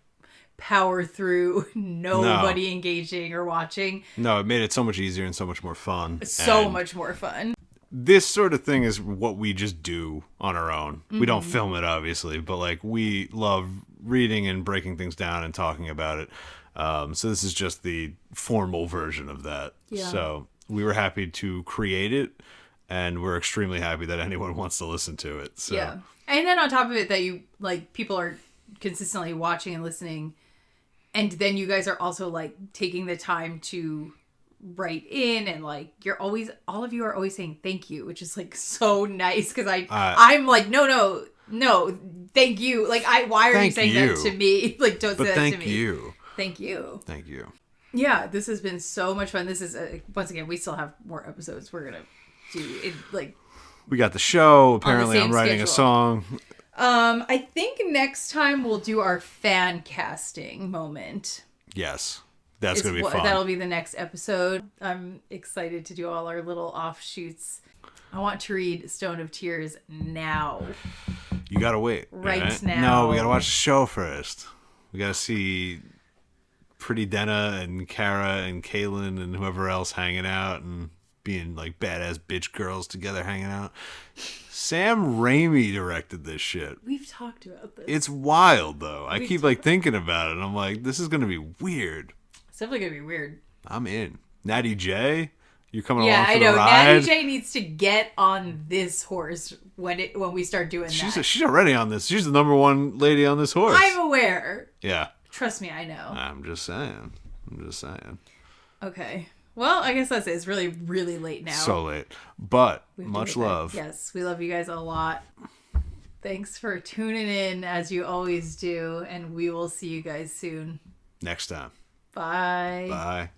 power through nobody engaging or watching. No, it made it so much easier and so much more fun. Much more fun. This sort of thing is what we just do on our own. We don't film it, obviously, but like we love reading and breaking things down and talking about it. So this is just the formal version of that. Yeah. So we were happy to create it, and we're extremely happy that anyone wants to listen to it. So. Yeah. And then on top of it, that you like people are consistently watching and listening, and then you guys are also like taking the time to write in, and like all of you are always saying thank you, which is like so nice, because I'm like no, thank you. Like why are you saying that to me? Like don't say that to me. Thank you. Yeah, this has been so much fun. This is once again, we still have more episodes we're gonna do. It like we got the show. Apparently, I'm writing a song. I think next time we'll do our fan casting moment. Yes, that's gonna be fun. That'll be the next episode. I'm excited to do all our little offshoots. I want to read Stone of Tears now. You gotta wait. Right now. No, we gotta watch the show first. We gotta see Pretty Denna and Kara and Kaylin and whoever else hanging out and being like badass bitch girls together hanging out. Sam Raimi directed this shit. We've talked about this. It's wild though. I keep like thinking about it, and I'm like, this is gonna be weird. It's definitely gonna be weird. I'm in. Natty J, you coming along for I know. the ride? Natty J needs to get on this horse when we start doing that. She's already on this. She's the #1 lady on this horse. I'm aware. Yeah. Trust me, I know. I'm just saying. Okay. Well, I guess that's it. It's really, really late now. So late. But much love. Yes, we love you guys a lot. Thanks for tuning in, as you always do. And we will see you guys soon. Next time. Bye. Bye.